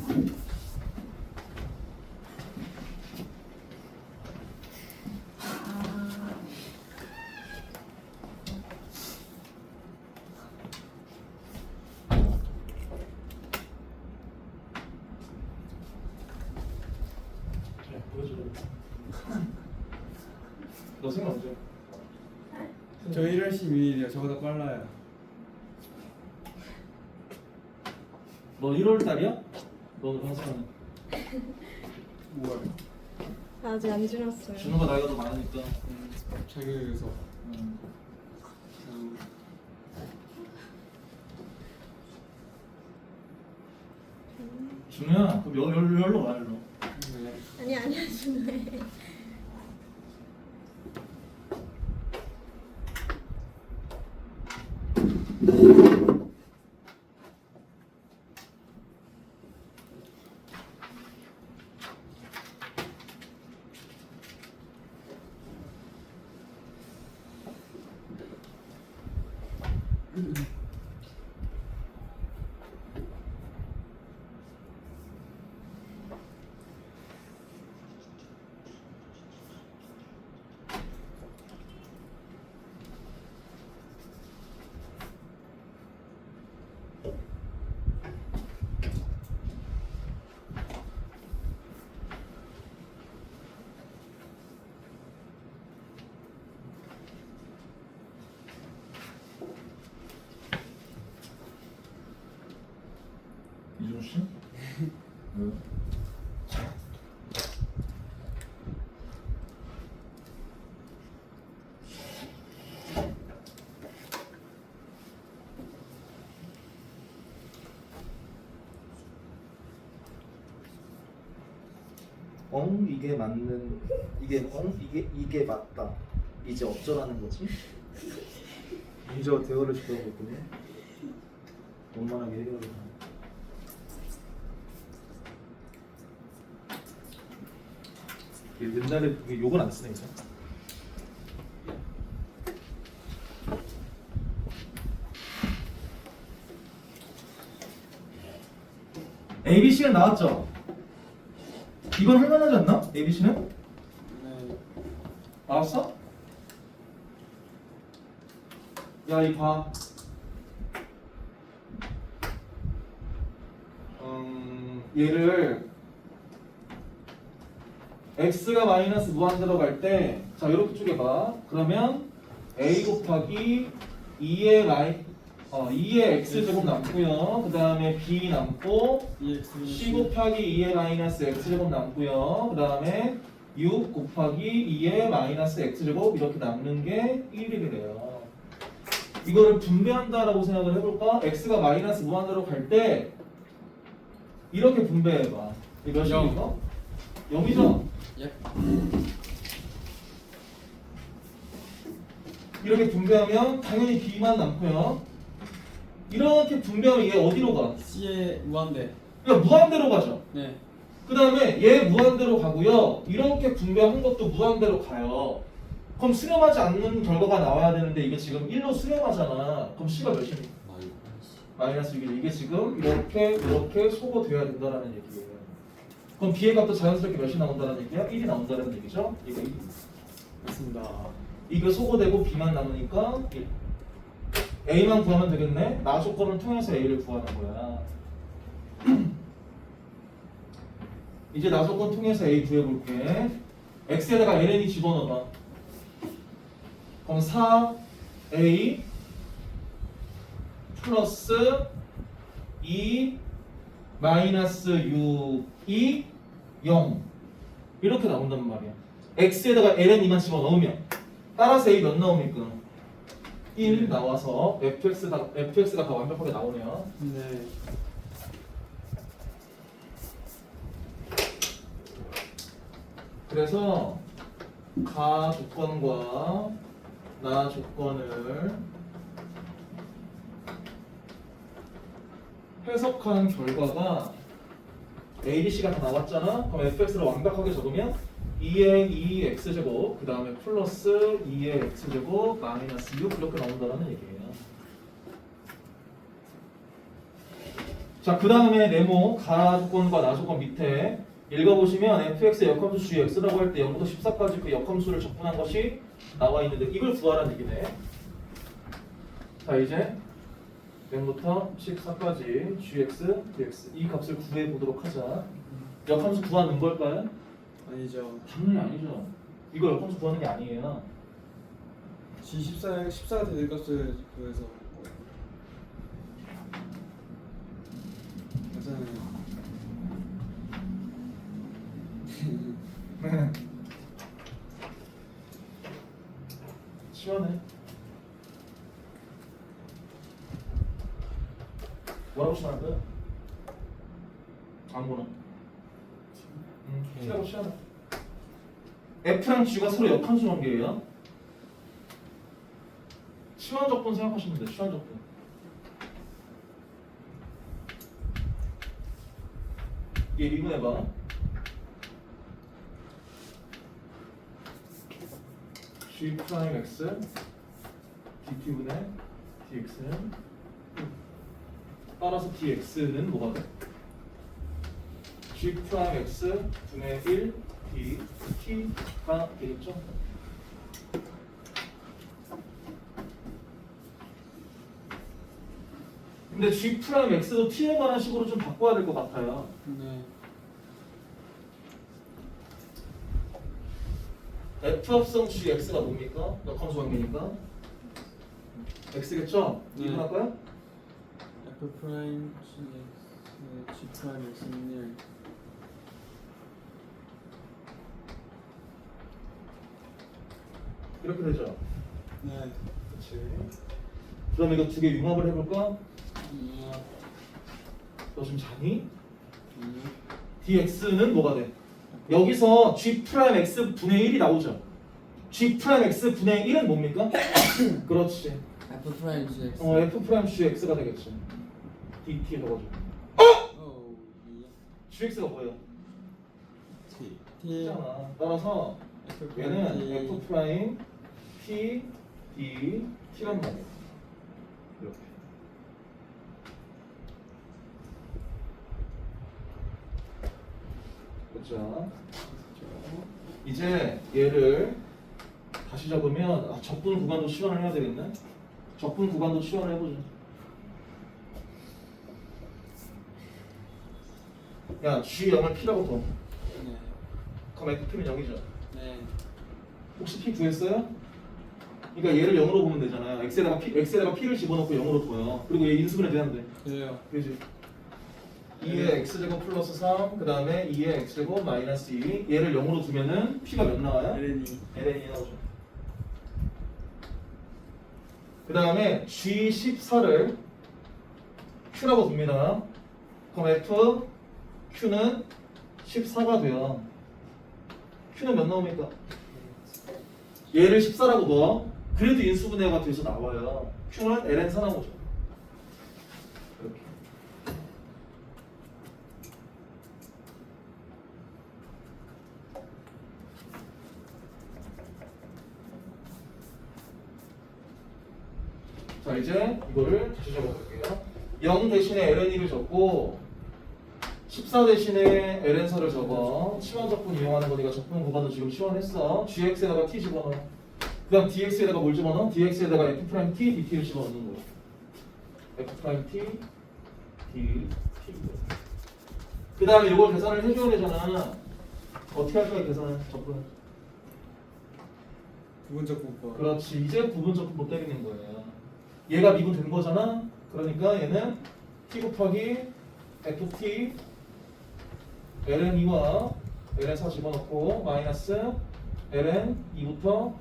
아, 자, 보여줘. 너 생각 언제? 저 1월 12일이요. 저보다 빨라요. 너 1월 달이야? 너는 항상 5월. 아직 안 줄었어요. 준호가 나이가 더 많으니까. 자격에서. 음. 준호야, 그럼 열로 가 열로. 네. 아니 아니야 준호해. 이준 씨? 왜? 이게 맞는 이게 맞다. 이제 어쩌라는 거지? 유저와 대화를 주도하고 있군요. 원만하게 해결을 하는. 옛날에 욕은 안 쓰네 이제. ABC는 나왔죠? 이건 할만하지 않나? ABC는? 네. 나왔어? 야, 이 봐. 얘를 x가 마이너스 무한대로 갈 때, 자 이렇게 쪼개봐. 그러면 a 곱하기 2의 x 제곱 남고요. 그 다음에 b 남고 c 곱하기 2의 마이너스 x 제곱 남고요. 그 다음에 6 곱하기 2의 마이너스 x 제곱 이렇게 남는 게 1이래요. 이거를 분배한다라고 생각을 해볼까? x가 마이너스 무한대로 갈 때 이렇게 분배해봐. 이게 몇이니까? 0이죠? 예. 이렇게 분배하면 당연히 b만 남고요. 이렇게 분배하면 얘 어디로 가? C의 무한대. 그러니까 무한대로 가죠. 네. 그 다음에 얘 무한대로 가고요. 이렇게 분배한 것도 무한대로 가요. 그럼 수렴하지 않는 결과가 나와야 되는데 이게 지금 1로 수렴하잖아. 그럼 C가 몇입니까? 마이너스 6이 이게 지금 이렇게 소거돼야 된다라는 얘기예요. 그럼 B의 값도 자연스럽게 몇이 나온다는 얘기야? 1이 나온다는 얘기죠? 이거 1. 맞습니다. 이거 소거되고 B만 남으니까 1. A만 구하면 되겠네? 나 조건을 통해서 A를 구하는 거야. 이제 나 조건 통해서 A 구해볼게. X에다가 ln이 집어넣어봐. 그럼 4A 플러스 2 마이너스 6이 0 이렇게 나온단 말이야. X에다가 ln이만 집어넣으면 따라서 A 몇 나옵니까? 1 나와서 fx가 다 완벽하게 나오네요. 네. 그래서 가 조건과 나 조건을 해석한 결과가 ABC가 다 나왔잖아. 그럼 fx를 완벽하게 적으면 2의 2x제곱 그 다음에 플러스 2의 x제곱 마이너스 6 이렇게 나온다는 얘기예요. 자, 그 다음에 네모 가 조건과 나 조건 밑에 읽어보시면 fx의 역함수 gx라고 할 때 0부터 14까지 그 역함수를 적분한 것이 나와 있는데 이걸 구하라는 얘기네. 자, 이제 0부터 14까지 gx, dx 이 값을 구해 보도록 하자. 역함수 구하는 걸까요? 아니죠. 당연히 아니죠. 이거 역함수 구하는 게 아니에요. G14가 되는 값을 구해서 맞아요. 시원해. 뭐라고 시원할 거야? 아무거나. 시원하고 시원해. F랑 G가 서로 역함수 관계예요. 시원 적분 생각하시면 돼요. 시원 적분. 얘 미분해봐. G 프라임 X dt분의 dx는 따라서 dx는 뭐가 돼? G 프라임 X 분의 1 d t가 되겠죠? 근데 G 프라임 X도 t에 관한 식으로 좀 바꿔야 될 것 같아요. 네. F 합성 GX가 뭡니까? 역함수 관계니까 X겠죠? 네. 이분할까요? F 프라임 G G 프라임 X는 1. 이렇게 되죠? 네. 그렇지. 그럼 이거 두 개 융합을 해볼까? 너 지금 자니? dx는 뭐가 돼? 여기서 g 프라임 x 분의 1이 나오죠? g 프라임 x 분의 1은 뭡니까? 그렇지. F 프라임 G X. f 프라임 gx가 되겠지. dt 적어줘. 오, gx가 뭐예요? T. T잖아. 따라서 F 얘는 T. f 프라임 p d t란 말이야. 이렇게. 그렇죠. 이제 얘를 다시 적으면 적분 구간도 시원을 해야 되겠네. 적분 구간도 시원을 해보자. 야, G0을 P라고 둬. 네. 그럼 FP는 0이죠. 네. 혹시 P 구했어요? 그러니까 얘를 0으로 보면 되잖아요. X에다가 P를 집어넣고 0으로 둬요. 그리고 얘 인수분해 돼야 돼. 그래요. 그지? 2의 X제곱 플러스 3, 그 다음에 2의 X제곱 마이너스 2 얘를 0으로 두면은 P가 몇 나와요? LN이. ln이 나오죠. 그 다음에 G14를 Q라고 둡니다. 그럼 F, Q는 14가 돼요. Q는 몇 나옵니까? 얘를 14라고 넣어. 그래도 인수분해가 돼서 나와요. Q는 ln 4 나오죠. 이렇게. 자, 이제 이거를 다시 적어볼게요. 0 대신에 ln을 적고 14 대신에 ln4를 적어. 시원 적분 이용하는 거니까 적분 구간도 지금 시원했어. gx에다가 t 집어넣어. 그 다음 dx에다가 뭘 집어넣어? dx에다가 f't, dt를 집어넣는 거야. f't, dt. 그 다음에 이걸 계산을 해줘야 되잖아. 어떻게 할 거야, 계산을? 적분. 부분적 분법. 그렇지. 이제 부분적 못 때리는 거예요. 얘가 미분된 거잖아. 그러니까 얘는 t 곱하기 ft ln2와 ln4 집어넣고 마이너스 ln2부터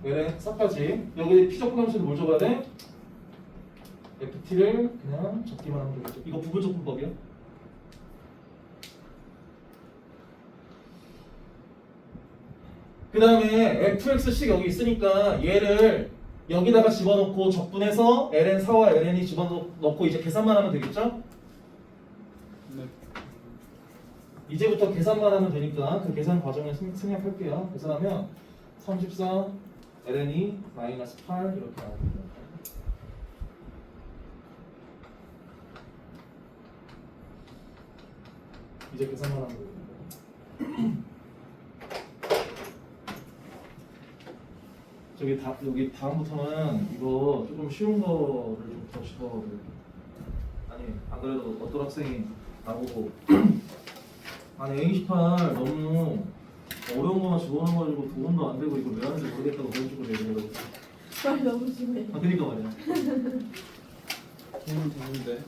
ln4까지 여기 피적분 함수는 뭘 적어야 돼? ft를 그냥 적기만 하면 되겠죠. 이거 부분적 분법이야. 그 다음에 fx씩 여기 있으니까 얘를 여기다가 집어넣고 적분해서 ln4와 ln이 집어넣고 이제 계산만 하면 되겠죠? 네. 이제부터 계산만 하면 되니까 그 계산 과정을 생략할게요. 계산하면 34 ln이 마이너스 8 이렇게 나옵니다. 이제 계산만 하는 거예요. 여기 다음부터는 이거 조금 쉬운 거를 좀 더 시켜드릴게요. 아니 안 그래도 어떤 학생이 나보고 아니 A18 너무 어려운 거만 집어넣어가지고 도움도 안 되고 이거 왜 하는지 모르겠다고 그런 식으로 얘기하더라고. 말 너무 심해. 아 그러니까 말이야. 되면 되는데.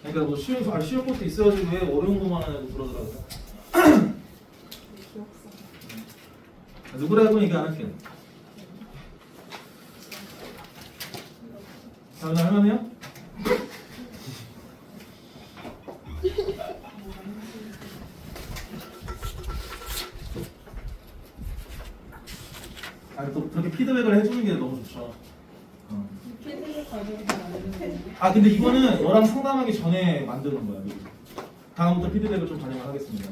그러니까 뭐 쉬운 것도 있어야지 왜 어려운 것만 하냐고 그러더라고요. 기억상. 누구라고 얘기 안 할게요. 다음 할만해요? 아니 또 그렇게 피드백을 해주는 게 너무 좋죠. 피드백 과정에서 만드는 거. 아 근데 이거는 너랑 상담하기 전에 만드는 거야. 미리. 다음부터 피드백을 좀 반영을 하겠습니다.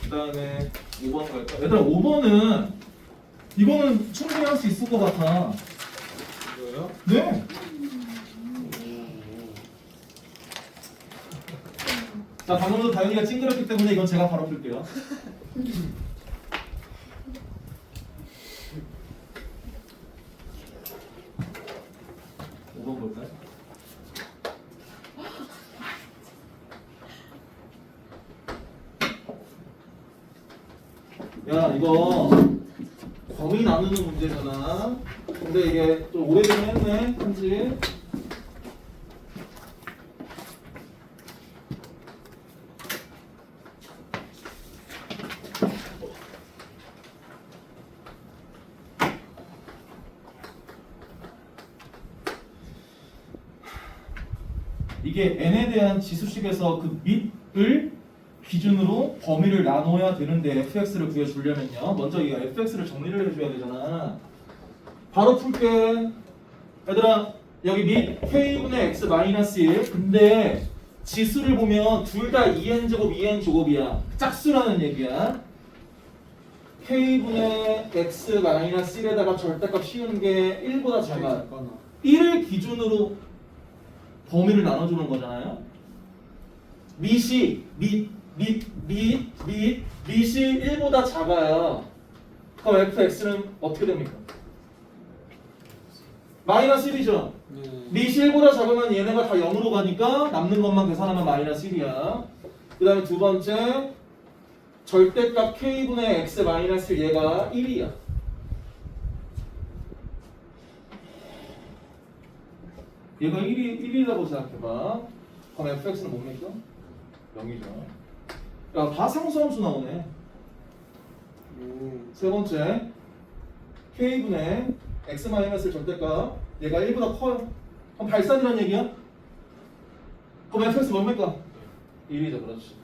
그 다음에 5번 갈까? 얘들아 5번은 이거는 충분히 할 수 있을 것 같아. 이거요? 네. 자 방금도 다현이가 찡그렸기 때문에 이건 제가 바로 풀게요. 볼까요? 야 이거 범위 나누는 문제잖아. 근데 이게 좀 오래되긴 했네 한지. 이게 n에 대한 지수식에서 그 밑을 기준으로 범위를 나눠야 되는데 fx를 구해주려면요 먼저 이 fx를 정리를 해줘야 되잖아. 바로 풀게. 얘들아 여기 밑 k분의 x 마이너스 1. 근데 지수를 보면 둘 다 2n제곱 2n제곱이야. 짝수라는 얘기야. k분의 x 마이너스 1에다가 절대값 씌우는 게 1보다 작아. 1을 기준으로 범위를 나눠주는 거잖아요. 밑이 1보다 작아요. 그럼 fx는 어떻게 됩니까? 마이너스 1이죠. 밑이 1보다 작으면 얘네가 다 0으로 가니까 남는 것만 계산하면 마이너스 1이야. 그 다음에 두 번째 절대값 k분의 x 마이너스 얘가 1이야. 얘가 1이라고 생각해봐. 그럼 fx는 뭡니까? 0이죠. 야, 다 상수함수 나오네. 세 번째 k분의 x-의 절대값 얘가 1보다 커요. 그럼 발산이란 얘기야? 그럼 fx 뭡니까? 1이죠. 그렇지.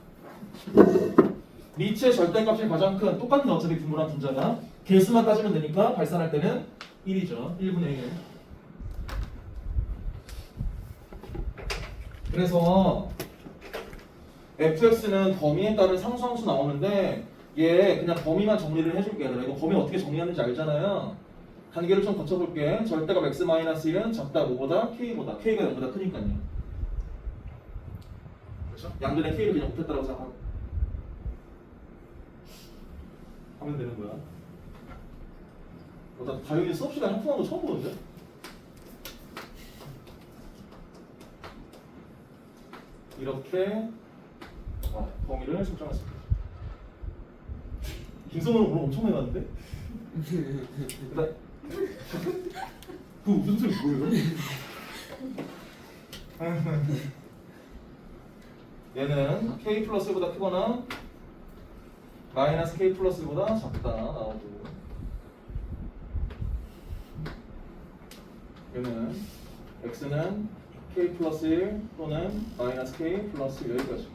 밑의 절대값이 가장 큰 똑같은 어차피 분모랑 분자가 개수만 따지면 되니까 발산할 때는 1이죠. 1분의 1. 그래서 fx는 범위에 따른 상수함수 나오는데 얘 그냥 범위만 정리를 해줄게. 이거 범위 어떻게 정리하는지 알잖아요. 단계를 좀 거쳐볼게. 절대값 x-1은 작다 5보다 k보다 k가 0보다 크니까요. 그렇죠? 양변에 k를 그냥 곱했다고 생각하면 되는 거야. 나 다현이 수업 시간 하품한 거 처음 보는데? 이렇게 범위를 설정했습니다. 김성훈은 오늘 엄청 많이 왔는데? 그 웃음소리 뭐예요? 얘는 k 플러스 1보다 크거나 마이너스 k 플러스 1보다 작다 나오고, 얘는 x는 k 플러스 1 또는 마이너스 k 플러스 1 여기까지.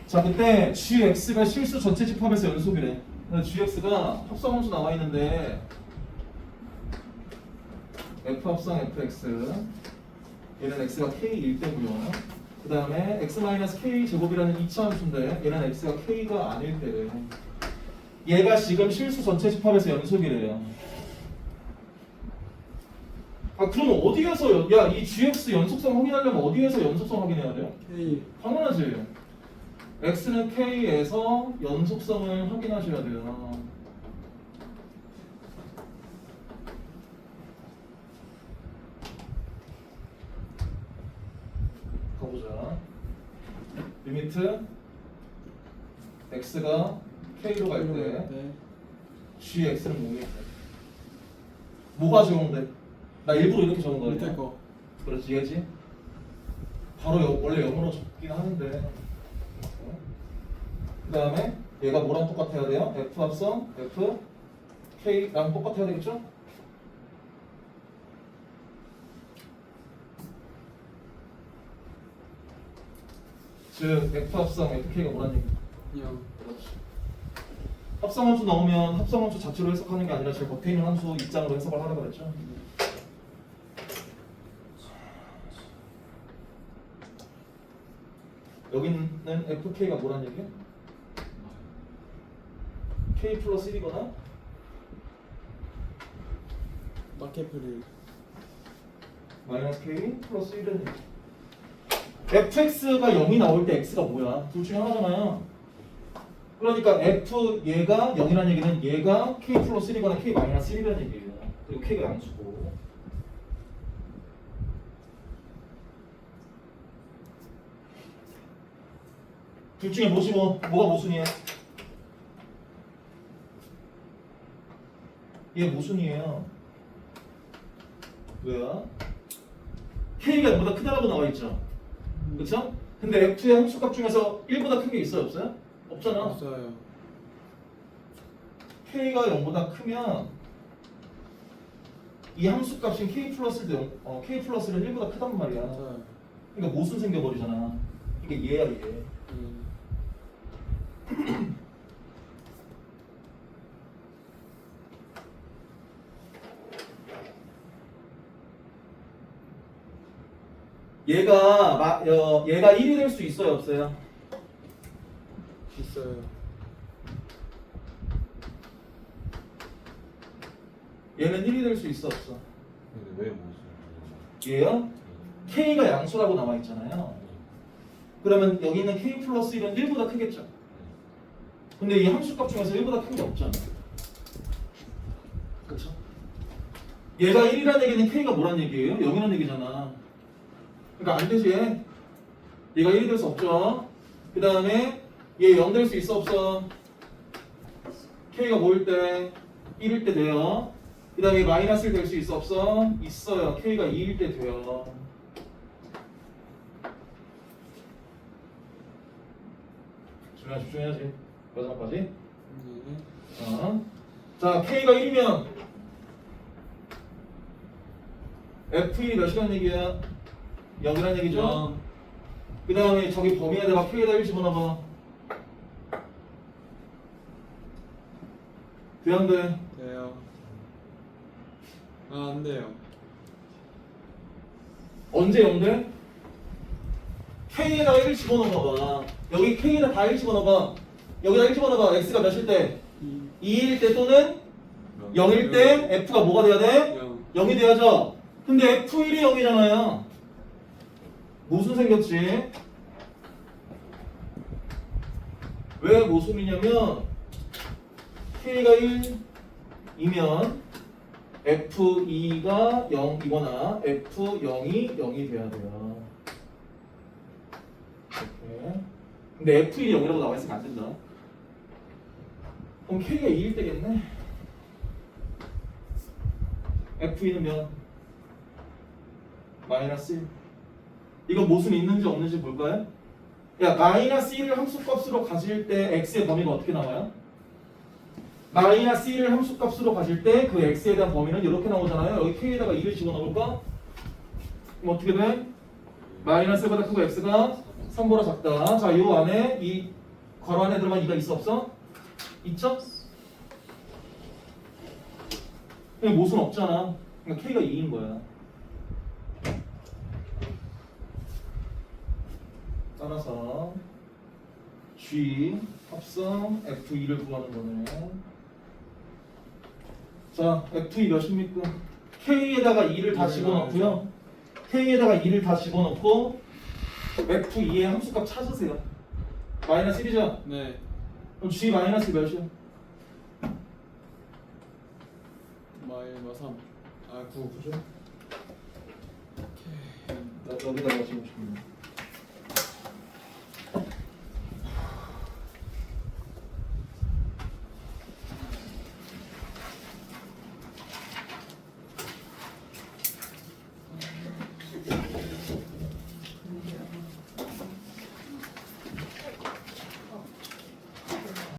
자 그때 gx가 실수 전체 집합에서 연속이래. gx가 합성함수 나와 있는데 f 합성 fx 얘는 x가 k일 때고요. 그 다음에 x-k 제곱이라는 2차 함수인데 얘는 x가 k가 아닐 때래. 얘가 지금 실수 전체 집합에서 연속이래요. 아 그러면 어디에서 야이 GX 연속성 확인하려면 어디에서 연속성 확인해야 돼요? K. 당연하지. X는 K에서 연속성을 확인하셔야 돼요. 가보자. 리미트 X가 K로 갈 때 네. GX는 뭐겠지? 뭐가 적용돼? 나 일부러 이렇게 적은 거야. 밑에 거. 그렇지, 얘지? 바로 원래 영어로 적긴 하는데. 그 다음에 얘가 뭐랑 똑같아야 돼요? F 합성 F K랑 똑같아야 되겠죠? 즉 F 합성 F K가 뭐란 얘기야? 0. 그렇지. 합성함수 넣으면 합성함수 자체로 해석하는 게 아니라 제 겉에 있는 함수 입장으로 해석을 하라 그랬죠? 여기는 FK가 뭐란 얘기야? K 플러스 1이거나 마켓플리. 마이너스 K 플러스 1은 fx가 0이 나올 때 x가 뭐야? 둘 중에 하나잖아요. 그러니까 f 얘가 0이라는 얘기는 얘가 k 플러스 1이거나 k 마이너스 1이라는 얘기예요. 그리고 k가 양수고. 둘 중에 뭐가 모순이에요? 얘 모순이에요. 왜요? k가 0보다 크다라고 나와 있죠. 그렇죠? 근데 F의 함수값 중에서 1보다 큰 게 있어요, 없어요? 없잖아. 없어요. K가 0보다 크면 이 함수값인 K 플러스는 1보다 크단 말이야. 맞아요. 그러니까 모순 생겨버리잖아. 이게 얘야 얘. 얘가 1이 될 수 있어요, 없어요? 있어요. 얘는 1이 될 수 있어, 없어? 근데 왜 무슨? 얘요? K가 양수라고 나와 있잖아요. 그러면 여기 있는 K 플러스 1은 1보다 크겠죠? 근데 이 함수값 중에서 1보다 큰 게 없잖아. 그렇죠? 얘가 1이라는 얘기는 K가 뭐란 얘기예요? 0이라는 얘기잖아. 그러니까 안 되지. 얘가 1이 될 수 없죠. 그 다음에 얘 0 될 수 있어 없어? K가 뭐일 때? 1일 때 돼요. 그 다음에 마이너스 1 될 수 있어 없어? 있어요. K가 2일 때 돼요. 집중해야지. 마지막까지. 네. 자, K가 1이면 F1이 몇 시간 얘기야? 0이란 얘기죠? 그 다음에 저기 범위에다가 K에다 1 집어넣어봐. 돼, 안 돼? 돼요. 아, 안 돼요. 언제 0 돼? K에다가 1 집어넣어봐. 여기 K에다 다 1 집어넣어봐. 여기다 1 집어넣어봐. X가 몇일 때? 2일 때 또는 0일 때 F가 뭐가 돼야 돼? 0. 0이 돼야죠. 근데 F1이 0이잖아요. 모순 생겼지? 왜 모순이냐면 K가 1이면 F2가 0이거나 F0이 0이 돼야 돼요. 이렇게. 근데 F1이 0이라고 나와 있으면 안 된다. 그럼 K가 2일 때겠네. F2는 몇? 마이너스 1. 이거 모순 있는지 없는지 볼까요? 야, 마이너스 1을 함수값으로 가질 때 x의 범위가 어떻게 나와요? 마이너스 1을 함수값으로 가질 때 그 x에 대한 범위는 이렇게 나오잖아요. 여기 k에다가 2를 집어넣을까? 그럼 어떻게 돼? 마이너스 1보다 크고 x가 3보다 작다. 자, 요 안에 이 괄호 안에 들어간 2가 있어 없어? 있죠? 그냥 모순 없잖아. 그러니까 k가 2인 거야. 따라서 G 합성 F2를 구하는 거네. 자, F2 몇입니까? K에다가 2를 다 집어넣고요. K에다가 2를 다 집어넣고 F2의 함수값 찾으세요. 마이너스 1이죠? 네. 그럼 G 마이너스 몇이요? 마이너스 3. 아 9. 그죠? 여기다가 집어주시면